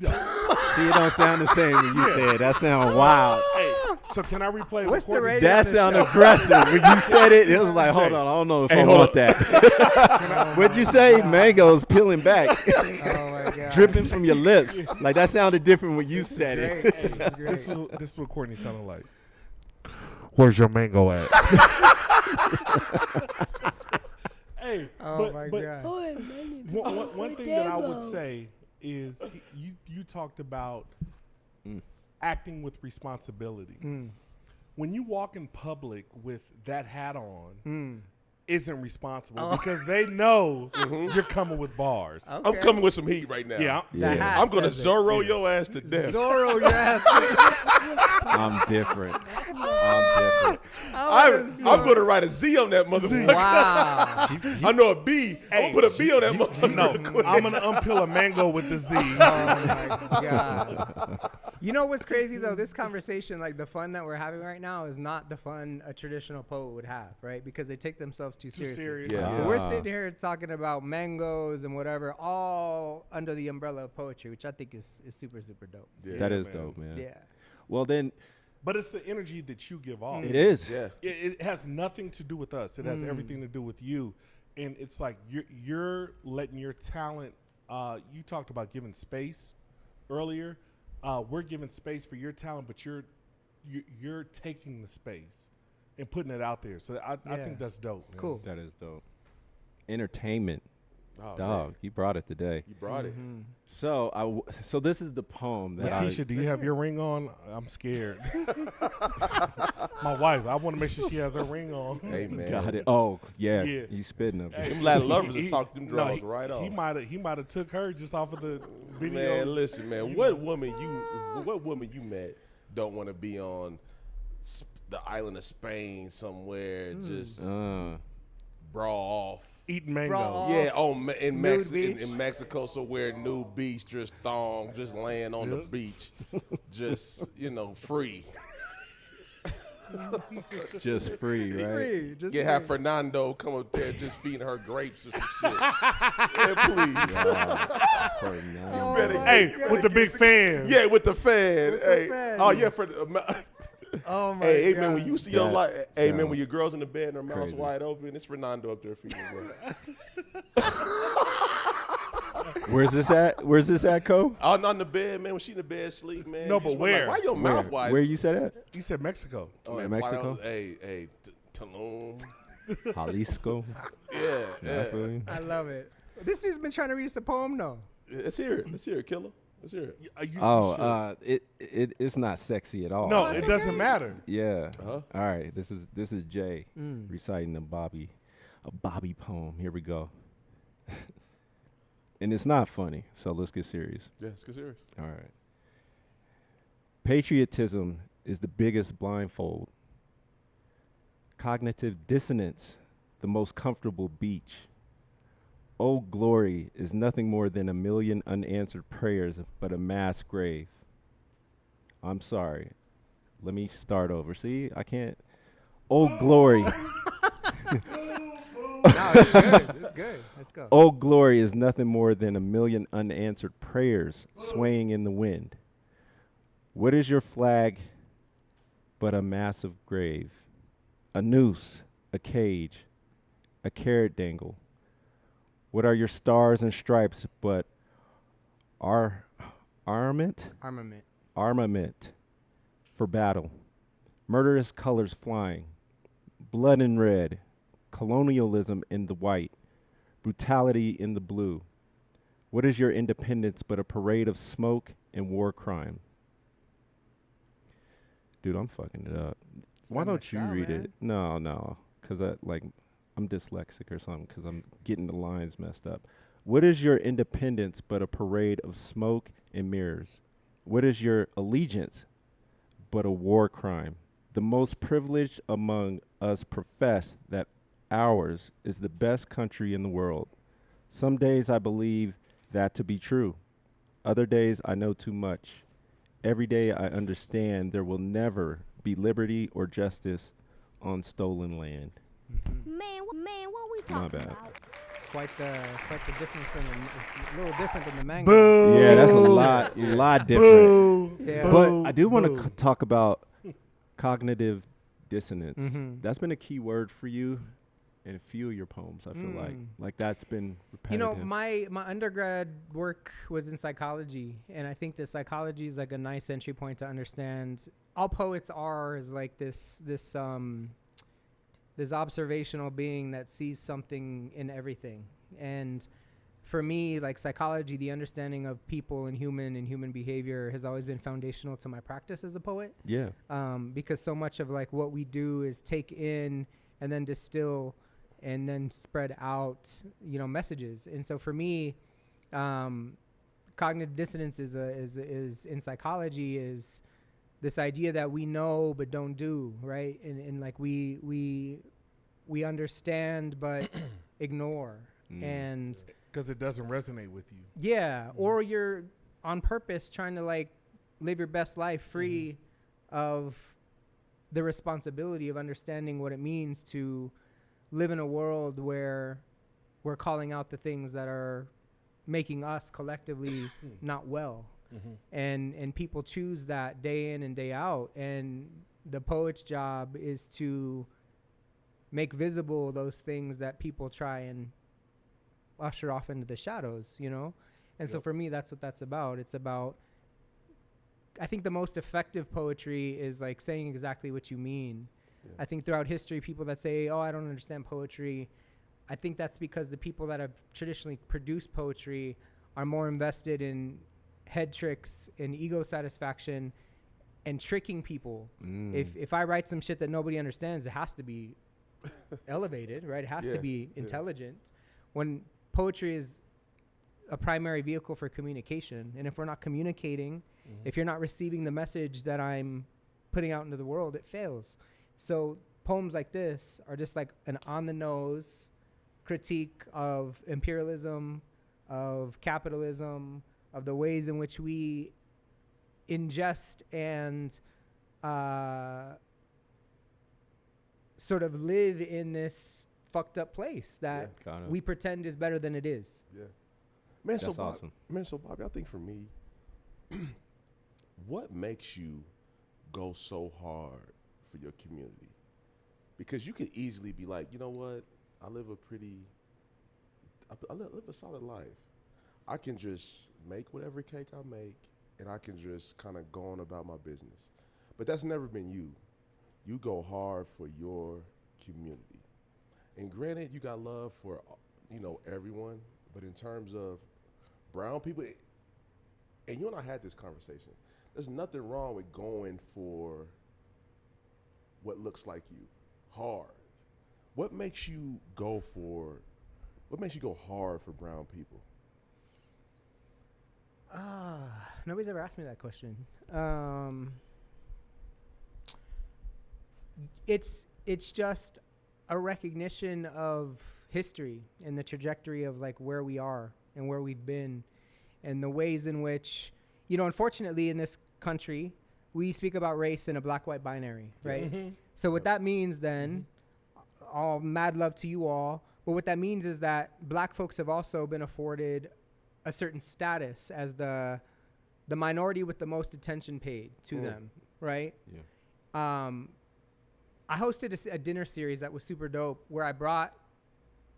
See, it don't sound the same when you say it. That sound wild. Hey, so can I replay? What's the Courtney rating? said? That sound aggressive. When you said it, it was like, hold on, I don't know if I hold want on. that. What'd you say? Mangoes peeling back, oh my god, dripping from your lips. Like that sounded different when you said Great. it. It's great. This is what Courtney sounded like. Where's your mango at? Hey, Oh my god. one thing that I would say is you talked about acting with responsibility. When you walk in public with that hat on, isn't responsible because they know you're coming with bars. Okay. I'm coming with some heat right now. Yeah. The Yeah. hat I'm gonna says it. Zorro your ass to death. Zorro your ass. I'm different. I'm different. I'm gonna write a Z on that motherfucker. Wow. I know a B. I'm gonna put a B on that motherfucker. No, I'm gonna unpeel a mango with the Z. Oh my god. You know what's crazy though? This conversation, like the fun that we're having right now, is not the fun a traditional poet would have, right? Because they take themselves too Too seriously. serious. Yeah. But we're sitting here talking about mangoes and whatever, all under the umbrella of poetry, which I think is super, super dope. Yeah, That is man. dope, man. Yeah. Well, then But it's the energy that you give off. it is. Yeah. It has nothing to do with us. It has everything to do with you. And it's like you're letting your talent. You talked about giving space earlier. We're giving space for your talent, but you're taking the space and putting it out there. So I Yeah. think that's dope. Man. Cool. That is dope. Entertainment, Oh, dog. man. You brought it today. You brought it. So so this is the poem that Letitia, do you have your ring on? I'm scared. My wife, I want to make sure she has her ring on. Hey man. got it. Oh yeah, Yeah. you spitting up. Them Latin lovers have talked them draws right off. He might have took her just off of the video. Man, listen, man. What woman you met don't want to be on the island of Spain somewhere, just brawl off? Eating mango. Raw. Off. Yeah, in Nude beach. Mexico, somewhere nude beach, just just laying on the Yep. beach, just free. Just free, right? Free, just Yeah, have free. Fernando come up there just feeding her grapes or some shit. Yeah, please. Fernando. better- my Hey, God. with the big fan. Yeah, with the fan. With the Hey. fan. Oh yeah, for the. Oh my Hey, God. man, when you see your That life, hey man, sounds when your girl's in the bed and her mouth's crazy. wide open, it's Fernando up there feeding her. Where's this at, Co? Out on the bed, man. When she in the bed, sleep, man. No, you but just where? Like, why your mouth wide? Where you said at? You said Mexico. Oh, in in Mexico? Hey, Tulum. Jalisco. Yeah, Yeah, I feel you. I love it. This dude's been trying to read us a poem, though. Let's hear it, killer. Let's hear it. It's not sexy at all. no, that's it doesn't okay. matter. Yeah. Uh-huh. All right. This is Jay reciting a Bobby poem. Here we go. And it's not funny, so let's get serious. Yeah, let's get serious. All right. Patriotism is the biggest blindfold. Cognitive dissonance, the most comfortable beach. Oh, glory is nothing more than a million unanswered prayers, but a mass grave. I'm sorry. Let me start over. See, I can't. Oh, glory. No, it's good. It's good. Let's go. Oh, glory is nothing more than a million unanswered prayers swaying in the wind. What is your flag but a massive grave? A noose, a cage, a carrot dangle. What are your stars and stripes but armament? Armament. Armament for battle. Murderous colors flying. Blood in red. Colonialism in the white. Brutality in the blue. What is your independence but a parade of smoke and war crime? Dude, I'm fucking it up. Why don't you read it? No, because I'm dyslexic or something because I'm getting the lines messed up. What is your independence but a parade of smoke and mirrors? What is your allegiance but a war crime? The most privileged among us profess that ours is the best country in the world. Some days I believe that to be true. Other days I know too much. Every day I understand there will never be liberty or justice on stolen land. Man, what we My talking bad. about? Quite the difference from it's a little different than the mango. Boo. Yeah, that's a lot different. Boo. Yeah. But I do want Boo. to talk about cognitive dissonance. Mhm. That's been a key word for you in a few of your poems, I feel like that's been repetitive. You know, my undergrad work was in psychology, and I think that psychology is like a nice entry point to understand. All poets are is like this observational being that sees something in everything. And for me, like psychology, the understanding of people and human behavior has always been foundational to my practice as a poet. Yeah. Because so much of like what we do is take in and then distill and then spread out, messages. And so for me, cognitive dissonance is in psychology is this idea that we know but don't do, right? And like we understand but ignore. And Because it doesn't resonate with you. yeah, or you're on purpose trying to like live your best life free of the responsibility of understanding what it means to live in a world where we're calling out the things that are making us collectively not well. And people choose that day in and day out. And the poet's job is to make visible those things that people try and usher off into the shadows, And so for me, that's what that's about. It's about, I think the most effective poetry is like saying exactly what you mean. Yeah. I think throughout history, people that say, oh, I don't understand poetry, I think that's because the people that have traditionally produced poetry are more invested in head tricks and ego satisfaction and tricking people. If I write some shit that nobody understands, it has to be elevated, right? It has to be intelligent. When poetry is a primary vehicle for communication, and if we're not communicating, if you're not receiving the message that I'm putting out into the world, it fails. So poems like this are just like an on-the-nose critique of imperialism, of capitalism, of the ways in which we ingest and sort of live in this fucked up place that Kinda. we pretend is better than it is. Yeah. Man, That's awesome. So Bobby, I think for me, what makes you go so hard for your community? Because you could easily be like, you know what? I live a solid life. I can just make whatever cake I make, and I can just kind of go on about my business. But that's never been you. You go hard for your community. And granted, you got love for, everyone, but in terms of brown people, and you and I had this conversation, there's nothing wrong with going for what looks like you, hard. What makes you go hard for brown people? Nobody's ever asked me that question. It's just a recognition of history and the trajectory of like where we are and where we've been and the ways in which, unfortunately in this country, we speak about race in a black-white binary, right? Mm-hmm. So what that means then, all mad love to you all, but what that means is that black folks have also been afforded a certain status as the minority with the most attention paid to them, right? Yeah. I hosted a dinner series that was super dope where I brought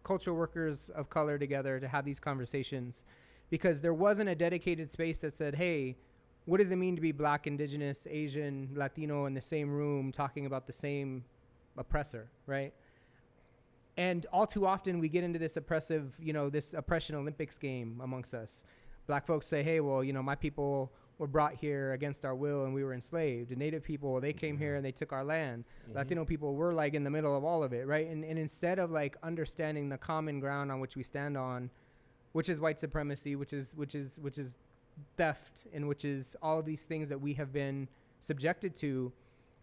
cultural workers of color together to have these conversations because there wasn't a dedicated space that said, hey, what does it mean to be black, indigenous, Asian, Latino in the same room talking about the same oppressor, right? And all too often we get into this oppressive, this oppression Olympics game amongst us. Black folks say, hey, well, my people were brought here against our will and we were enslaved. And Native people, they came here and they took our land. Latino people were like in the middle of all of it, right? And instead of like understanding the common ground on which we stand on, which is white supremacy, which is theft, and which is all of these things that we have been subjected to,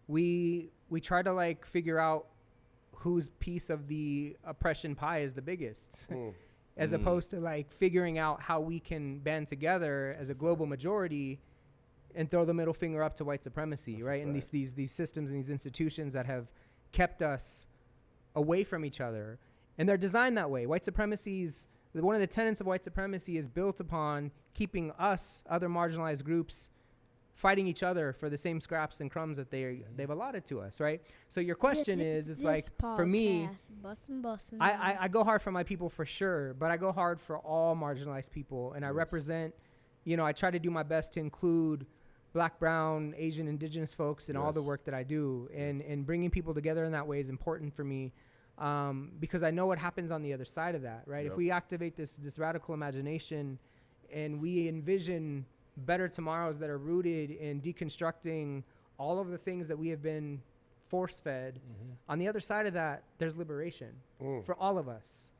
we try to like figure out whose piece of the oppression pie is the biggest. As opposed to like figuring out how we can band together as a global majority and throw the middle finger up to white supremacy. That's right? And these systems and these institutions that have kept us away from each other. And they're designed that way. White supremacy's, one of the tenets of white supremacy is built upon keeping us, other marginalized groups, fighting each other for the same scraps and crumbs that they've allotted to us, right? So your question is, it's like, for me, I go hard for my people for sure, but I go hard for all marginalized people, and I represent, I try to do my best to include Black, brown, Asian, indigenous folks in all the work that I do, and bringing people together in that way is important for me, because I know what happens on the other side of that, right? If we activate this radical imagination and we envision better tomorrows that are rooted in deconstructing all of the things that we have been force-fed, on the other side of that, there's liberation for all of us.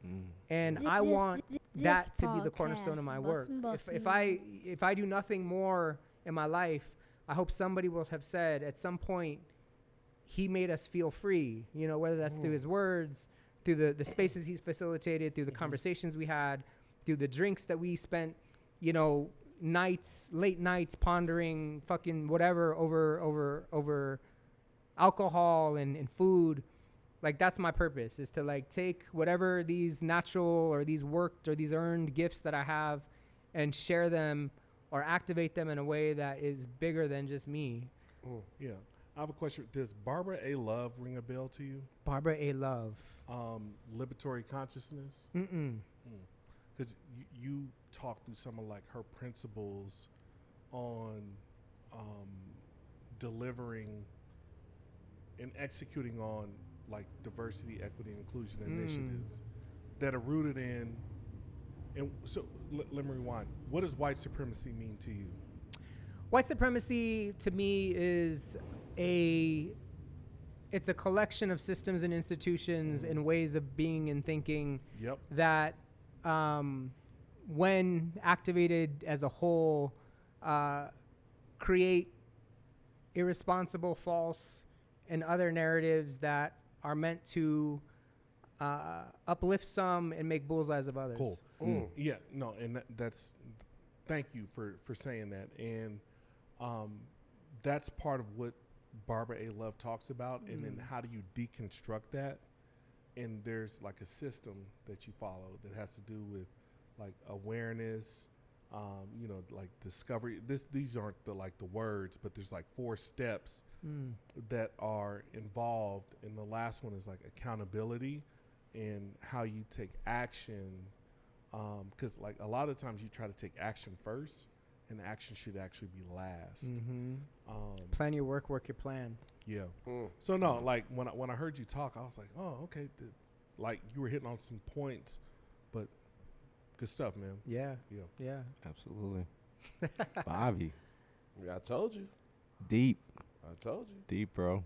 And I want that to be the cornerstone of my work. If I do nothing more in my life, I hope somebody will have said at some point, he made us feel free, whether that's through his words, through the spaces he's facilitated, through the conversations we had, through the drinks that we spent, late nights pondering fucking whatever over alcohol and food. Like, that's my purpose, is to like take whatever these natural or these worked or these earned gifts that I have and share them or activate them in a way that is bigger than just me. Yeah. I have a question. Does Barbara A. Love ring a bell to you? Barbara A. Love. Liberatory consciousness? Because you talk through some of like her principles on delivering and executing on like diversity, equity, and inclusion initiatives that are rooted in. And so let me rewind. What does white supremacy mean to you? White supremacy to me is it's a collection of systems and institutions and ways of being and thinking that when activated as a whole, create irresponsible, false, and other narratives that are meant to uplift some and make bullseyes of others. Cool. Yeah, no, and that's, thank you for saying that. And that's part of what Barbara A. Love talks about, and then how do you deconstruct that? And there's like a system that you follow that has to do with like awareness, you know, like discovery. These aren't the words, but there's like 4 steps that are involved, and the last one is like accountability and how you take action. Because like a lot of times you try to take action first, and action should actually be last. Plan your work your plan. Yeah. So no, like when I heard you talk, I was like, oh, okay. Like you were hitting on some points, but good stuff, man. Yeah. Absolutely. Bobby. Yeah, I told you. Deep. I told you. Deep, bro.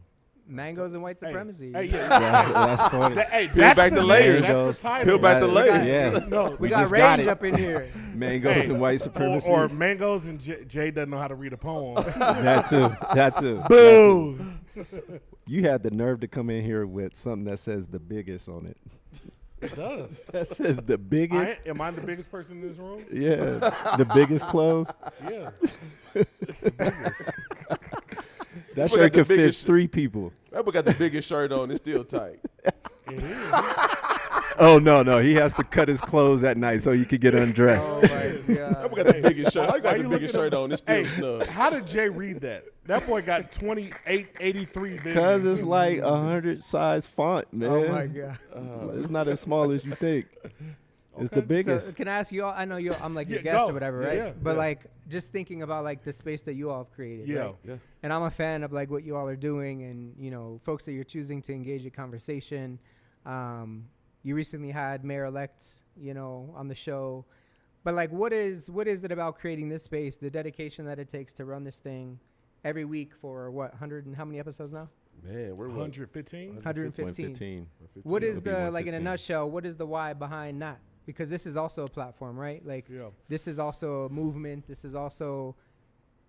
Mangoes and white supremacy. Hey, That's funny. That's back the layers. That's the title. Peel back the layers. Yeah. No, We We got just got range it. up in here. Mangoes and white supremacy. or mangoes and Jay doesn't know how to read a poem. That too. Boo. You had the nerve to come in here with something that says the biggest on it. It does. That says the biggest. Am I the biggest person in this room? Yeah. The biggest clothes. Yeah. That People got shirt the could fit biggest- 3 people. That boy got the biggest shirt on. It's still tight. It is. Oh, no. He has to cut his clothes at night so he could get undressed. Oh my That god. boy got the biggest shirt. I Why got you the biggest looking shirt at- on. It's still Hey, snug. how did Jay read that? That boy got 2883 vision. Because it's like 100 size font, man. Oh my god. It's not as small as you think. It's the Okay. biggest. So can I ask you all? I know I'm like your Yeah, guest go. or whatever, Yeah, right? yeah, But yeah. like just thinking about like the space that you all have created. Yeah. Right? Yeah. And I'm a fan of like what you all are doing, and you know, folks that you're choosing to engage in conversation. You recently had Mayor-elect, you know, on the show, but like, what is it about creating this space? The dedication that it takes to run this thing every week for what 100 and how many episodes now? Man, we're 115. 115. 115. What is It'll be the like in a 115. nutshell? What is the why behind that? Because this is also a platform, right? Like Yeah. this is also a movement. This is also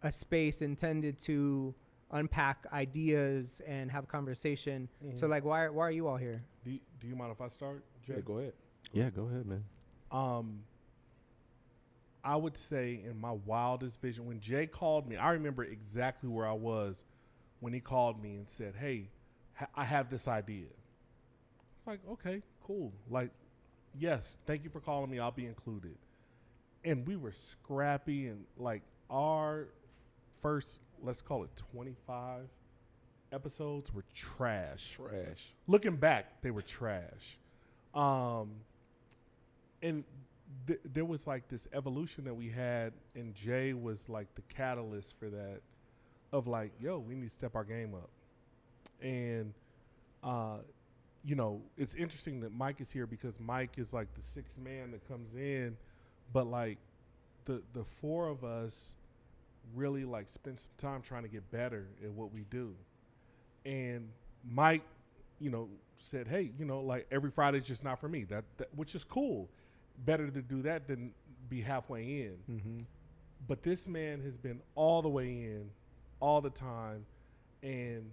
a space intended to unpack ideas and have conversation. So like, why are you all here? Do you mind if I start, Jay? Yeah, go ahead. Yeah, go ahead, man. I would say in my wildest vision, when Jay called me, I remember exactly where I was when he called me and said, hey, I have this idea. It's like, okay, cool. Like, yes, thank you for calling me. I'll be included. And we were scrappy, and like our first, let's call it 25 episodes were trash. Looking back, they were trash. And there was like this evolution that we had, and Jay was like the catalyst for that, of like, yo, we need to step our game up. And, you know, it's interesting that Mike is here because Mike is like the 6th man that comes in, but like the 4 of us really like spend some time trying to get better at what we do. And Mike, you know, said, hey, you know, like every Friday's just not for me, that which is cool. Better to do that than be halfway in. But this man has been all the way in, all the time, and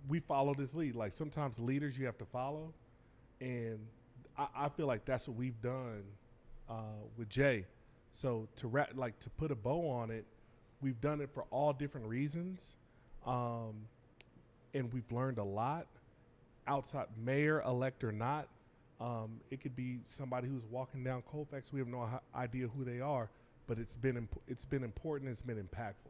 we followed his lead. Like sometimes leaders you have to follow, and I feel like that's what we've done with Jay. So to put a bow on it, we've done it for all different reasons, and we've learned a lot. Outside, mayor-elect or not, it could be somebody who's walking down Colfax. We have no idea who they are, but it's been important. It's been impactful.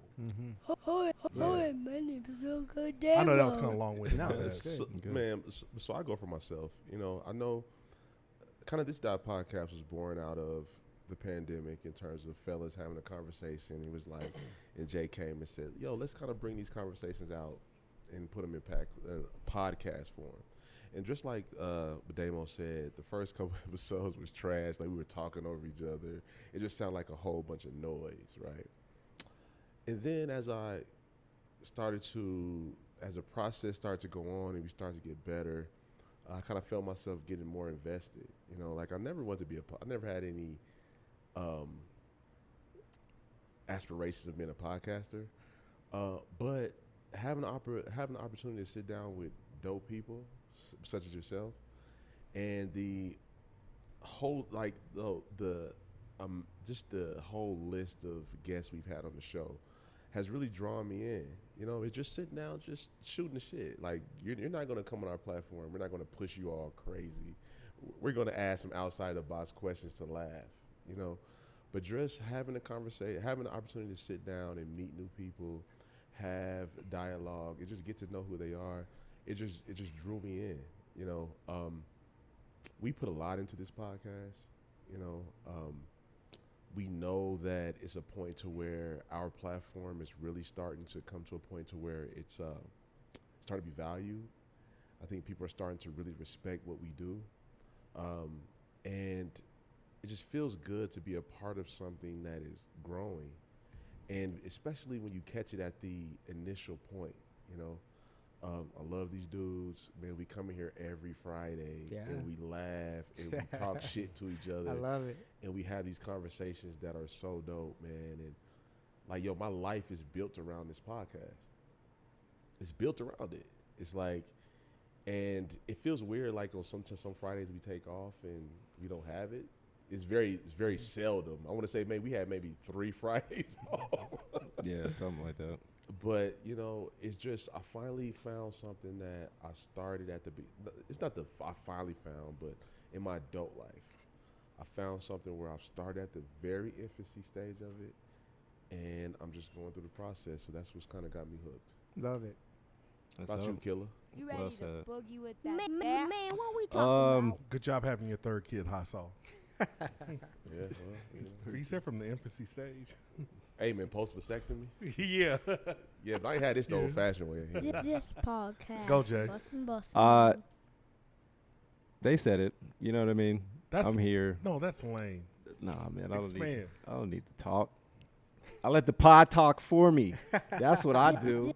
Hi, my name is Uncle Damo. I know that was kind of long-winded. No, my that's bad. good. Good. Man, so I go for myself. You know, I know kind of this.podcast was born out of the pandemic in terms of fellas having a conversation. It was like, and Jay came and said, yo, let's kind of bring these conversations out and put them in podcast form. And just like Damo said, the first couple episodes was trash. Like we were talking over each other. It just sounded like a whole bunch of noise, right? And then as the process started to go on and we started to get better, I kind of felt myself getting more invested. You know, like I never wanted to I never had any aspirations of being a podcaster, but having the opportunity to sit down with dope people such as yourself, and the whole like just the whole list of guests we've had on the show has really drawn me in. You know, it's just sitting down, just shooting the shit. Like, you're not going to come on our platform. We're not going to push you all crazy. We're going to ask some outside the box questions to laugh, you know. But just having a conversation, having the opportunity to sit down and meet new people, have dialogue, and just get to know who they are, it just drew me in, you know. We put a lot into this podcast, you know. We know that it's a point to where our platform is really starting to come to a point to where it's starting to be valued. I think people are starting to really respect what we do. And it just feels good to be a part of something that is growing. And especially when you catch it at the initial point, you know. I love these dudes. Man, we come in here every Friday and we laugh and we talk shit to each other. I love it. And we have these conversations that are so dope, man. And like, yo, my life is built around this podcast. It's built around it. It's like, and it feels weird, like on some Fridays we take off and we don't have it. It's very seldom. I want to say we had maybe 3 Fridays off. Yeah, something like that. But, you know, it's just, I finally found something that I started at it's not I finally found, but in my adult life, I found something where I've started at the very infancy stage of it, and I'm just going through the process. So that's what's kind of got me hooked. Love it. That's About you, dope. Killer? You ready Well to said. boogie with that? Man, what we talking about? Good job having your third kid, Hassel. Yeah. Well, yeah. You said from the infancy stage. Hey, man, post-vasectomy? Yeah. Yeah, but I ain't had this the old-fashioned way. This podcast. Go, Jay. Bustin'. They said it. You know what I mean? I'm here. No, that's lame. Nah, man, I Expand. don't need to talk. I let the pod talk for me. That's what I do.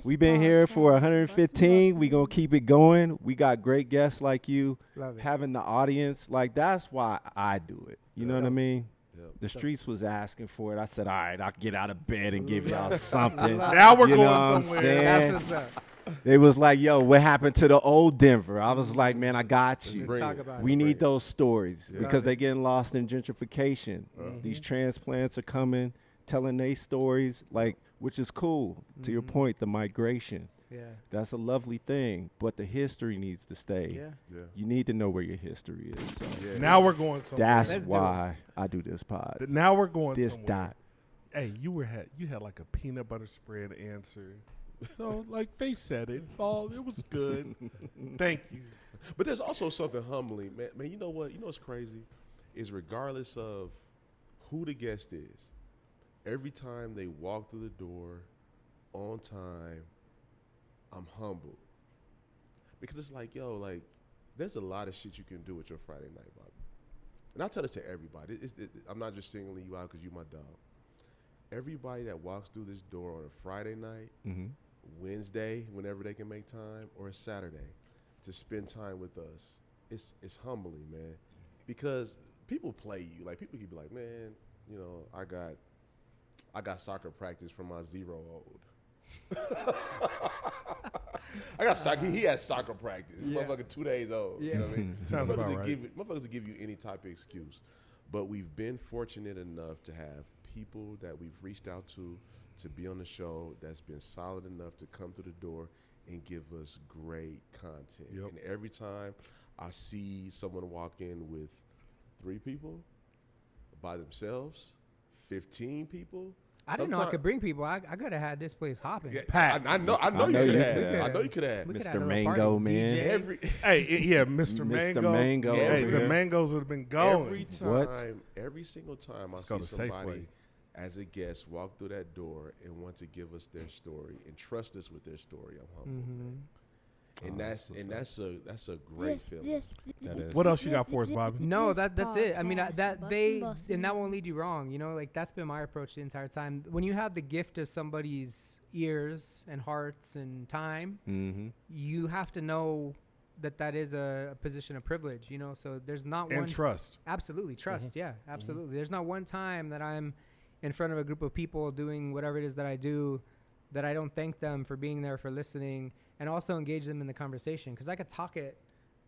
We've been here for 115. We gonna keep it going. We got great guests like you. Love it. Having the audience, like, that's why I do it. You know what I mean? Yep. The streets was asking for it. I said, all right, I'll get out of bed and give y'all something. Now we're You going know what I'm somewhere. saying? That's what's up. They was like, yo, what happened to the old Denver? I was like, man, I got you. Let's talk about We it. need those stories Yeah. because they're getting lost in gentrification. Mhm. These transplants are coming, telling their stories, like, which is cool. To your point, the migration. Yeah. That's a lovely thing, but the history needs to stay. Yeah. Yeah. You need to know where your history is. So Yeah. Now we're going somewhere. that's Let's do why I do this pod. Now we're going This somewhere. dot. Hey, you had like a peanut butter spread answer. So like they said it. Oh, it was good. Thank you. But there's also something humbling, man. Man, you know what? You know what's crazy? Is regardless of who the guest is, every time they walk through the door on time, I'm humbled. Because it's like, yo, like, there's a lot of shit you can do with your Friday night, Bobby. And I tell this to everybody. I'm not just singling you out because you my dog. Everybody that walks through this door on a Friday night, Mm-hmm. Wednesday, whenever they can make time, or a Saturday to spend time with us, it's humbling, man. Because people play you. Like, people can be like, man, you know, I got soccer practice from my 0-year-old. I got soccer. He has soccer practice. Yeah. Motherfucker 2 days old. You Yeah. know what I mean? Sounds Motherfuckers about will right. Motherfuckers will give you any type of excuse. But we've been fortunate enough to have people that we've reached out to be on the show that's been solid enough to come through the door and give us great content. Yep. And every time I see someone walk in with 3 people by themselves, 15 people. I didn't know I could bring people. I could have had this place hopping. Yeah, Packed. I know I you know could you have. could I have. know you could have. We could Mr. have a little Mango, party. man. DJ. Every Hey, Mr. Mr. Mango. Mango. Hey, over the here. mangoes would have been going. every What? time, every single time Let's I go see to somebody Safeway. as a guest walk through that door and want to give us their story and trust us with their story, I'm humbled. Mhm. And that's a great feeling. That is. What else you got for us, Bobby? No, that's it. I mean, podcast, that bussin'. and that won't lead you wrong. You know, like, that's been my approach the entire time. When you have the gift of somebody's ears and hearts and time, Mm-hmm. you have to know that is a position of privilege. You know, so there's not And one trust. absolutely trust. Yeah, absolutely. There's not one time that I'm in front of a group of people doing whatever it is that I do that I don't thank them for being there, for listening, and also engage them in the conversation. Because I could talk at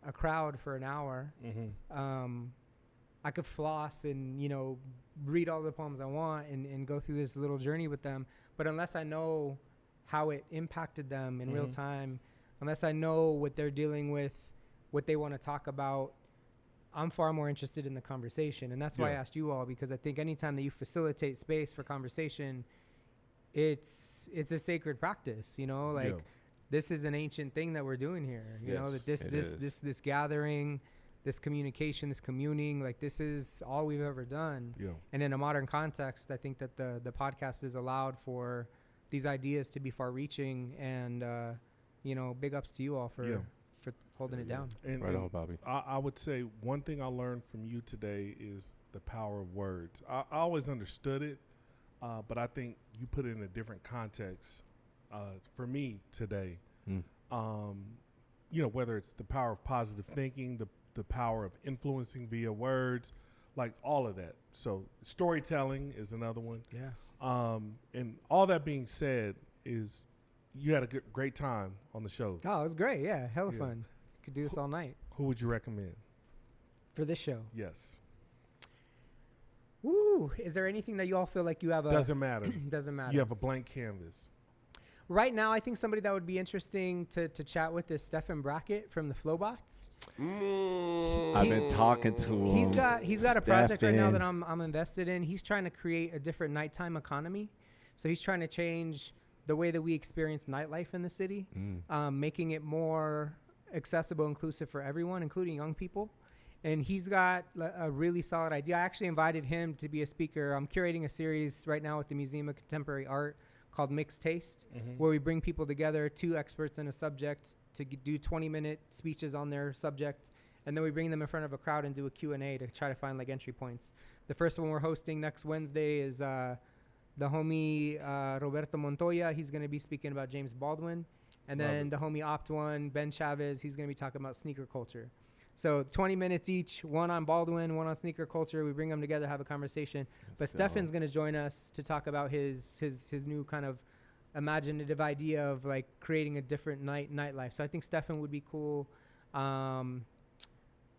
a crowd for an hour. Mm-hmm. I could floss and, you know, read all the poems I want and go through this little journey with them. But unless I know how it impacted them in real time, unless I know what they're dealing with, what they want to talk about, I'm far more interested in the conversation. And that's why I asked you all, because I think anytime that you facilitate space for conversation, it's a sacred practice, you know, like this is an ancient thing that we're doing here, you know, that this gathering, this communication, this communing, like this is all we've ever done. And in a modern context, I think that the podcast is allowed for these ideas to be far reaching, and you know, big ups to you all for holding it down. And right on, Bobby. I would say one thing I learned from you today is the power of words. I always understood it, but I think you put it in a different context for me today. You know, whether it's the power of positive thinking, the power of influencing via words, like all of that. So storytelling is another one. And all that being said, is you had a great time on the show. Oh, it was great. Yeah, hella fun. Could do this all night. Who would you recommend for this show? Yes. Woo! Is there anything that you all feel like you have Doesn't matter. Doesn't matter. You have a blank canvas. Right now, I think somebody that would be interesting to chat with is Stefan Brackett from the Flowbots. I've been talking to him. He's got a project right now that I'm invested in. He's trying to create a different nighttime economy. So he's trying to change the way that we experience nightlife in the city, making it more accessible, inclusive for everyone, including young people. And he's got a really solid idea. I actually invited him to be a speaker. I'm curating a series right now at the Museum of Contemporary Art called Mixed Taste, where we bring people together, 2 experts in a subject, to do 20-minute speeches on their subject. And then we bring them in front of a crowd and do a Q&A to try to find like entry points. The first one we're hosting next Wednesday is the homie Roberto Montoya. He's going to be speaking about James Baldwin. And then the homie Opt One, Ben Chavez, he's going to be talking about sneaker culture. So 20 minutes each, one on Baldwin, one on sneaker culture. We bring them together, have a conversation. But Stefan's going to join us to talk about his new kind of imaginative idea of like creating a different nightlife. So I think Stefan would be cool.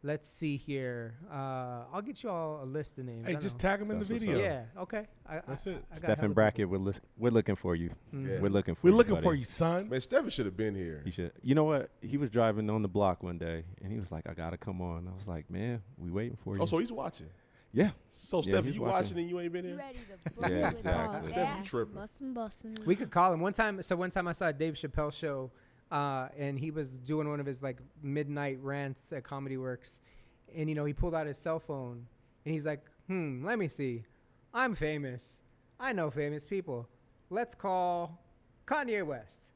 Let's see here. I'll get you all a list of names. Hey, just tag him in the video. Yeah, okay. That's it. Stefan Brackett, we're looking for you. Yeah. We're looking for We're you. looking buddy. for you, son. Man, Stefan should have been here. He should. You know what? He was driving on the block one day, and he was like, I got to come on. I was like, man, we waiting for you. Oh, so he's watching. Yeah. So, Yeah, Stefan, he's you watching. watching and you ain't been You here? ready to bust Yeah, with exactly. Stefan podcast? tripping. Bussin'. We could call him one time. So one time I saw a Dave Chappelle show, and he was doing one of his like midnight rants at Comedy Works, and you know he pulled out his cell phone, and he's like, let me see, I'm famous, I know famous people, let's call Kanye West.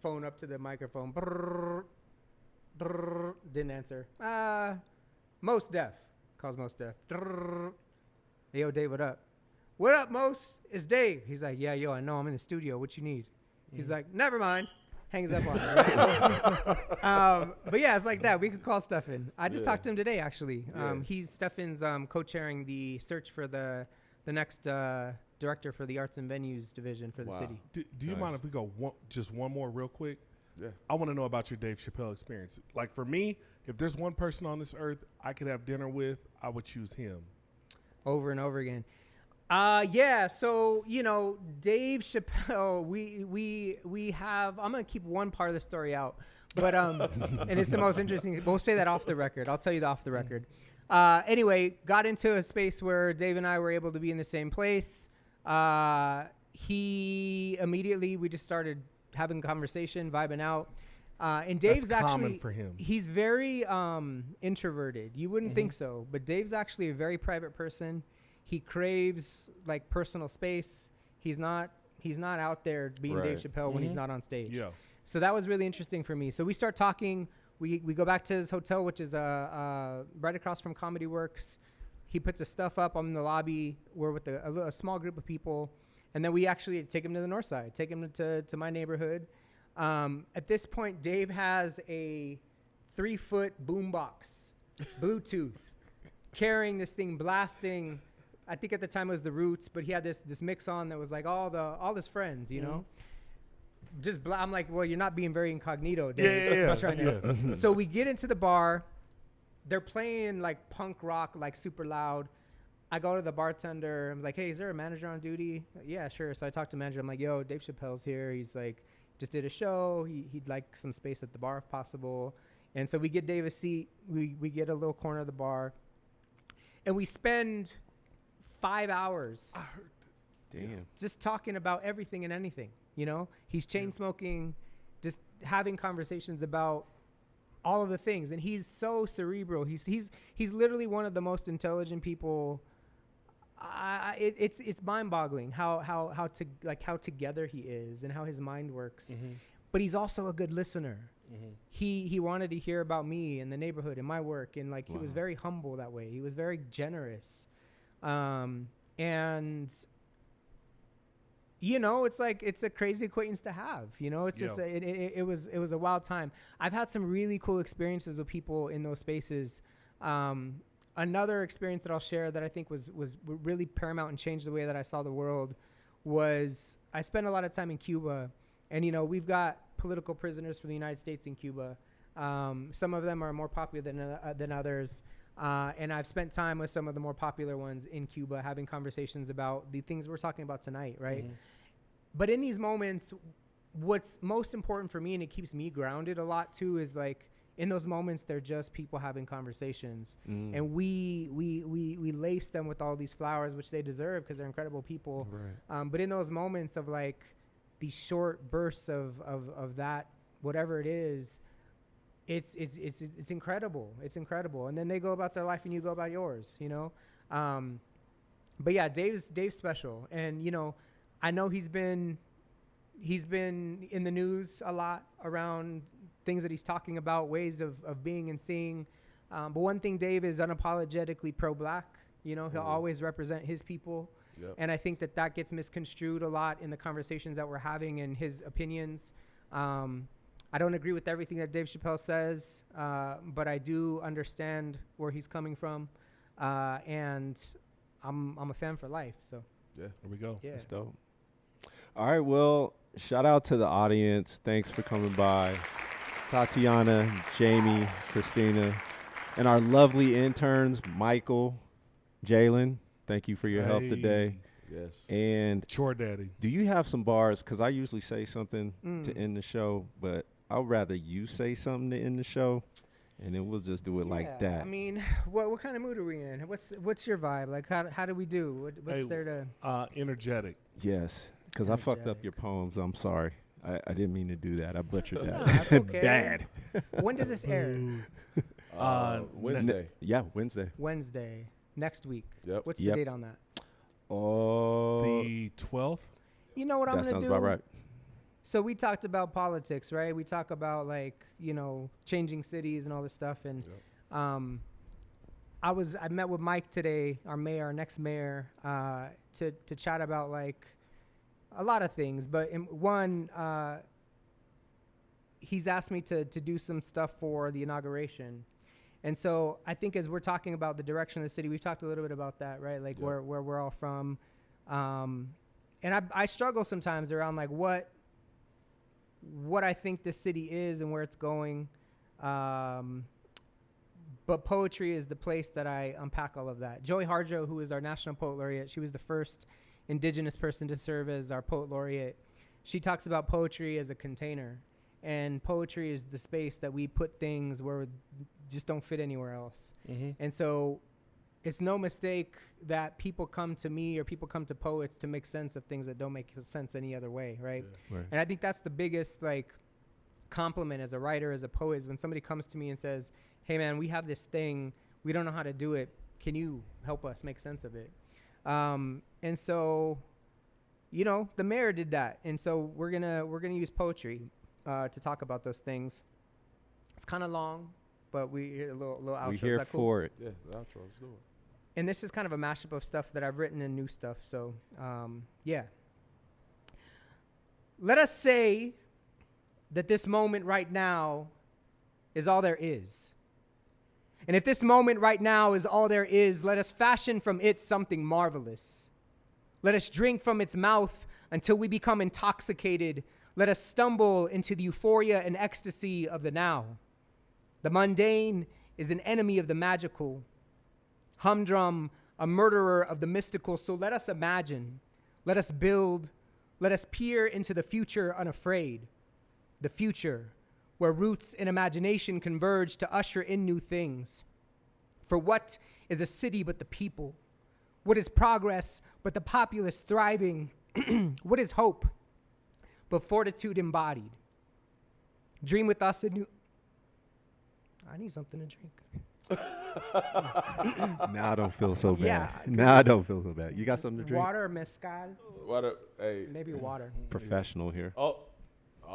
Phone up to the microphone, brrr, brrr, didn't answer. Most Def, calls Most Def. Brrr. Hey, yo, Dave, what up? What up, Mos? It's Dave. He's like, yeah, yo, I know. I'm in the studio. What you need? He's like, never mind. Hangs up on him. But yeah, it's like that. We could call Stefan. I just talked to him today, actually. Stefan's co-chairing the search for the next director for the Arts and Venues division for the city. Do you mind if we go just one more real quick? Yeah. I want to know about your Dave Chappelle experience. Like for me, if there's one person on this earth I could have dinner with, I would choose him. Over and over again. Yeah, so, you know, Dave Chappelle, we have, I'm going to keep one part of the story out, but, and it's the most interesting, we'll say that off the record. I'll tell you that off the record. Anyway, got into a space where Dave and I were able to be in the same place. We just started having conversation, vibing out. And Dave's That's common actually, for him. He's very introverted. You wouldn't think so, but Dave's actually a very private person. He craves like personal space. He's not out there being Dave Chappelle when he's not on stage. Yeah. So that was really interesting for me. So we start talking. We go back to his hotel, which is right across from Comedy Works. He puts his stuff up. I'm in the lobby. We're with a small group of people. And then we actually take him to the Northside, take him to my neighborhood. At this point, Dave has a 3-foot boombox, Bluetooth, carrying this thing, blasting. I think at the time it was the Roots, but he had this mix on that was like all his friends, you know. I'm like, well, you're not being very incognito, Dave. Yeah. I'm not trying to. So we get into the bar. they're playing like punk rock, like super loud. I go to the bartender. I'm like, hey, is there a manager on duty? Yeah, sure. So I talk to the manager. I'm like, yo, Dave Chappelle's here. He's like, just did a show. He'd like some space at the bar if possible. And so we get Dave a seat. We get a little corner of the bar. And we spend 5 hours just talking about everything and anything. You know, he's chain smoking, just having conversations about all of the things. And he's so cerebral. He's literally one of the most intelligent people. It's mind-boggling how together he is and how his mind works. Mm-hmm. But he's also a good listener. Mm-hmm. He wanted to hear about me and the neighborhood and my work, and like he was very humble that way. He was very generous, and you know, it's like it's a crazy acquaintance to have. You know, it's just it was a wild time. I've had some really cool experiences with people in those spaces. Another experience that I'll share that I think was really paramount and changed the way that I saw the world was I spent a lot of time in Cuba, and you know, we've got political prisoners from the United States in Cuba. Some of them are more popular than others. And I've spent time with some of the more popular ones in Cuba, having conversations about the things we're talking about tonight, right? Mm-hmm. But in these moments, what's most important for me, and it keeps me grounded a lot too, is like in those moments, they're just people having conversations. And we lace them with all these flowers, which they deserve because they're incredible people. Right. But in those moments of like these short bursts of that, whatever it is, it's incredible. It's incredible. And then they go about their life and you go about yours, you know? But yeah, Dave's special. And, you know, I know he's been in the news a lot around things that he's talking about, ways of being and seeing. But one thing, Dave is unapologetically pro-Black. You know, he'll always represent his people. Yep. And I think that gets misconstrued a lot in the conversations that we're having and his opinions. I don't agree with everything that Dave Chappelle says, but I do understand where he's coming from, and I'm a fan for life. So yeah, here we go. Yeah, that's dope. All right, well, shout out to the audience. Thanks for coming by, Tatiana, Jamie, Christina, and our lovely interns, Michael, Jalen. Thank you for your help today. Yes. And Chore Daddy, do you have some bars? Because I usually say something to end the show, but I'd rather you say something to end the show, and then we'll just do it like that. I mean, what kind of mood are we in? What's your vibe? Like, how do we do? What's there to? Energetic. Yes, because I fucked up your poems. I'm sorry. I didn't mean to do that. I butchered that. No, that's okay. Bad. When does this air? Wednesday. Wednesday. Wednesday. Next week. Yep. What's the date on that? Oh, the 12th. You know what I'm gonna do? That sounds about right. So we talked about politics, right? We talk about like, you know, changing cities and all this stuff. And I met with Mike today, our next mayor, to chat about like a lot of things. But he's asked me to do some stuff for the inauguration. And so I think as we're talking about the direction of the city, we've talked a little bit about that, right? Like where we're all from. And I struggle sometimes around like what I think the city is and where it's going. But poetry is the place that I unpack all of that. Joy Harjo, who is our National Poet Laureate, she was the first Indigenous person to serve as our Poet Laureate. She talks about poetry as a container. And poetry is the space that we put things where we just don't fit anywhere else. Mm-hmm. And so it's no mistake that people come to me or people come to poets to make sense of things that don't make sense any other way, right? Yeah. Right. And I think that's the biggest like compliment as a writer, as a poet, is when somebody comes to me and says, hey man, we have this thing, we don't know how to do it, can you help us make sense of it? And so, you know, the mayor did that. And so we're gonna use poetry to talk about those things. It's kind of long, but we a little outro. We're here for it. Yeah, the outro. Let's do it. And this is kind of a mashup of stuff that I've written and new stuff. So, yeah. Let us say that this moment right now is all there is. And if this moment right now is all there is, let us fashion from it something marvelous. Let us drink from its mouth until we become intoxicated. Let us stumble into the euphoria and ecstasy of the now. The mundane is an enemy of the magical. Humdrum, a murderer of the mystical. So let us imagine, let us build, let us peer into the future unafraid. The future, where roots and imagination converge to usher in new things. For what is a city but the people? What is progress but the populace thriving? What is hope but fortitude embodied? Dream with us a new... I need something to drink. Now I don't feel so bad. Yeah, Now I don't feel so bad. You got something to drink? Water or mezcal? What hey. Maybe water. Professional here. Oh,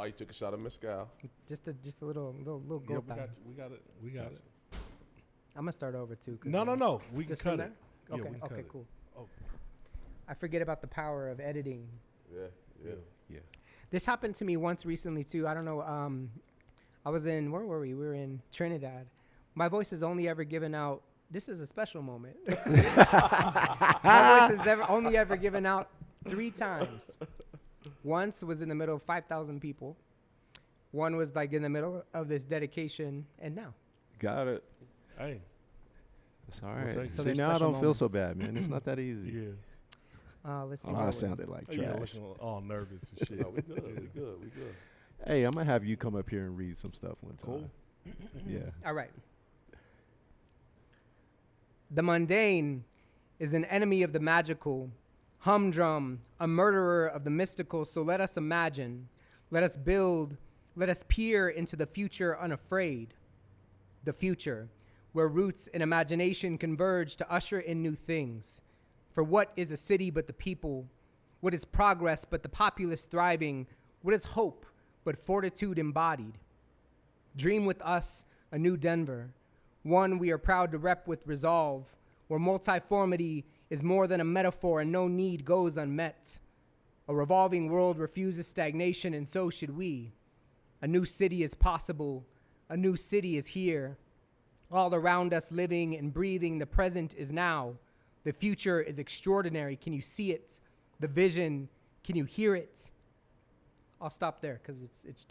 you took a shot of mezcal. Just a little Yeah, gota. we got it. I'm gonna start over too. 'cause, No. We can Just cut from it. there? Yeah, Okay. we can cut Okay. it. Cool. Oh. I forget about the power of editing. Yeah. This happened to me once recently too. I don't know. I was in, where were we? We were in Trinidad. My voice is only ever given out. This is a special moment. My voice is only ever given out 3 times. Once was in the middle of 5,000 people. One was like in the middle of this dedication, and now. Got it. Hey. It's all We'll right. take it. So See, there's now I special don't feel so moments. bad, man. It's not that easy. Yeah. Let's see. Oh, what I we- sounded like Yeah, trash. looking all nervous and shit. No, we good. We good. Hey, I'm going to have you come up here and read some stuff one time. Cool. Yeah. All right. The mundane is an enemy of the magical, humdrum, a murderer of the mystical. So let us imagine, let us build, let us peer into the future unafraid. The future, where roots and imagination converge to usher in new things. For what is a city but the people? What is progress but the populace thriving? What is hope but fortitude embodied? Dream with us a new Denver, one we are proud to rep with resolve, where multiformity is more than a metaphor and no need goes unmet. A revolving world refuses stagnation, and so should we. A new city is possible, a new city is here. All around us living and breathing, the present is now. The future is extraordinary. Can you see it? The vision, can you hear it? I'll stop there because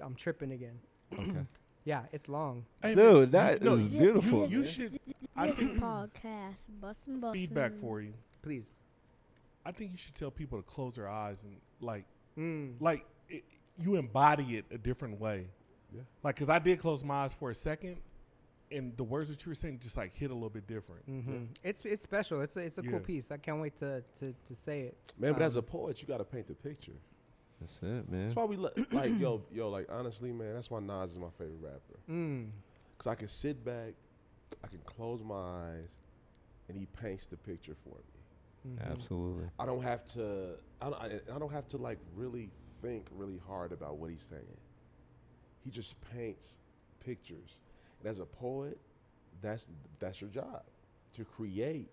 I'm tripping again. Okay. Yeah, it's long. Hey, Dude, man, that is beautiful. You man. should. I This think podcast, bussin'. feedback for you. Please. I think you should tell people to close their eyes and Mm. you embody it a different way. Yeah. Like, cause I did close my eyes for a second, and the words that you were saying just like hit a little bit different. Mm-hmm. It's special. It's a Yeah. cool piece. I can't wait to say it. Man, but as a poet, you got to paint the picture. That's it, man. That's why we like like honestly, man. That's why Nas is my favorite rapper. Cause I can sit back, I can close my eyes, and he paints the picture for me. Mm-hmm. Absolutely. I don't have to. I don't have to like really think really hard about what he's saying. He just paints pictures. And as a poet, that's your job, to create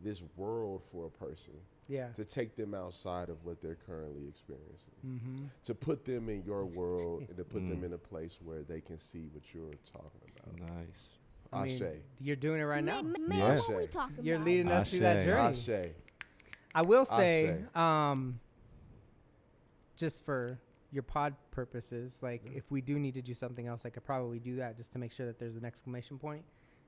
this world for a person, Yeah. to take them outside of what they're currently experiencing, Mm-hmm. to put them in your world and to put them in a place where they can see what you're talking about. Nice. I mean, Ashe. you're doing it right now. Man, Yeah. what we talking You're about? leading us through that Ashe. journey. Ashe. I will say, Ashe. just for your pod purposes, like if we do need to do something else, I could probably do that just to make sure that there's an exclamation point,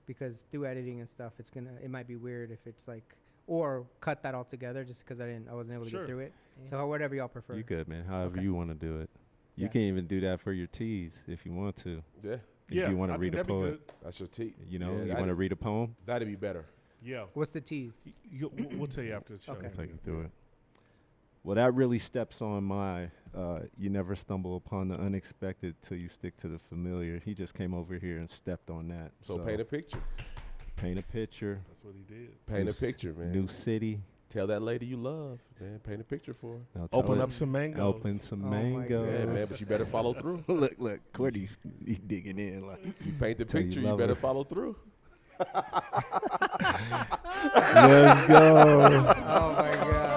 because through editing and stuff, it might be weird if it's like, or cut that all together just because I wasn't able to Sure. get through it. So whatever y'all prefer. You good, man. However Okay. you want to do it. You Yeah. can even do that for your teas if you want to. Yeah, If you want I to read think a that'd be poem, good. that's your T. you know, Yeah, you want to read a poem, That'd be better. Yeah. What's the tease? We'll tell you after the show. Okay. I'll take you through it. Well, that really steps on my you never stumble upon the unexpected till you stick to the familiar. He just came over here and stepped on that. So paint a picture. Paint a picture. That's what he did. Paint New a picture, man. New city. Tell that lady you love, man. Paint a picture for her. Now tell Open it- up some mangoes. Open some Oh my mangoes. Yeah, man, but you better follow through. look, Courtney, he digging in like. You paint the Tell you picture, you love better her. follow through. Let's go. Oh my god.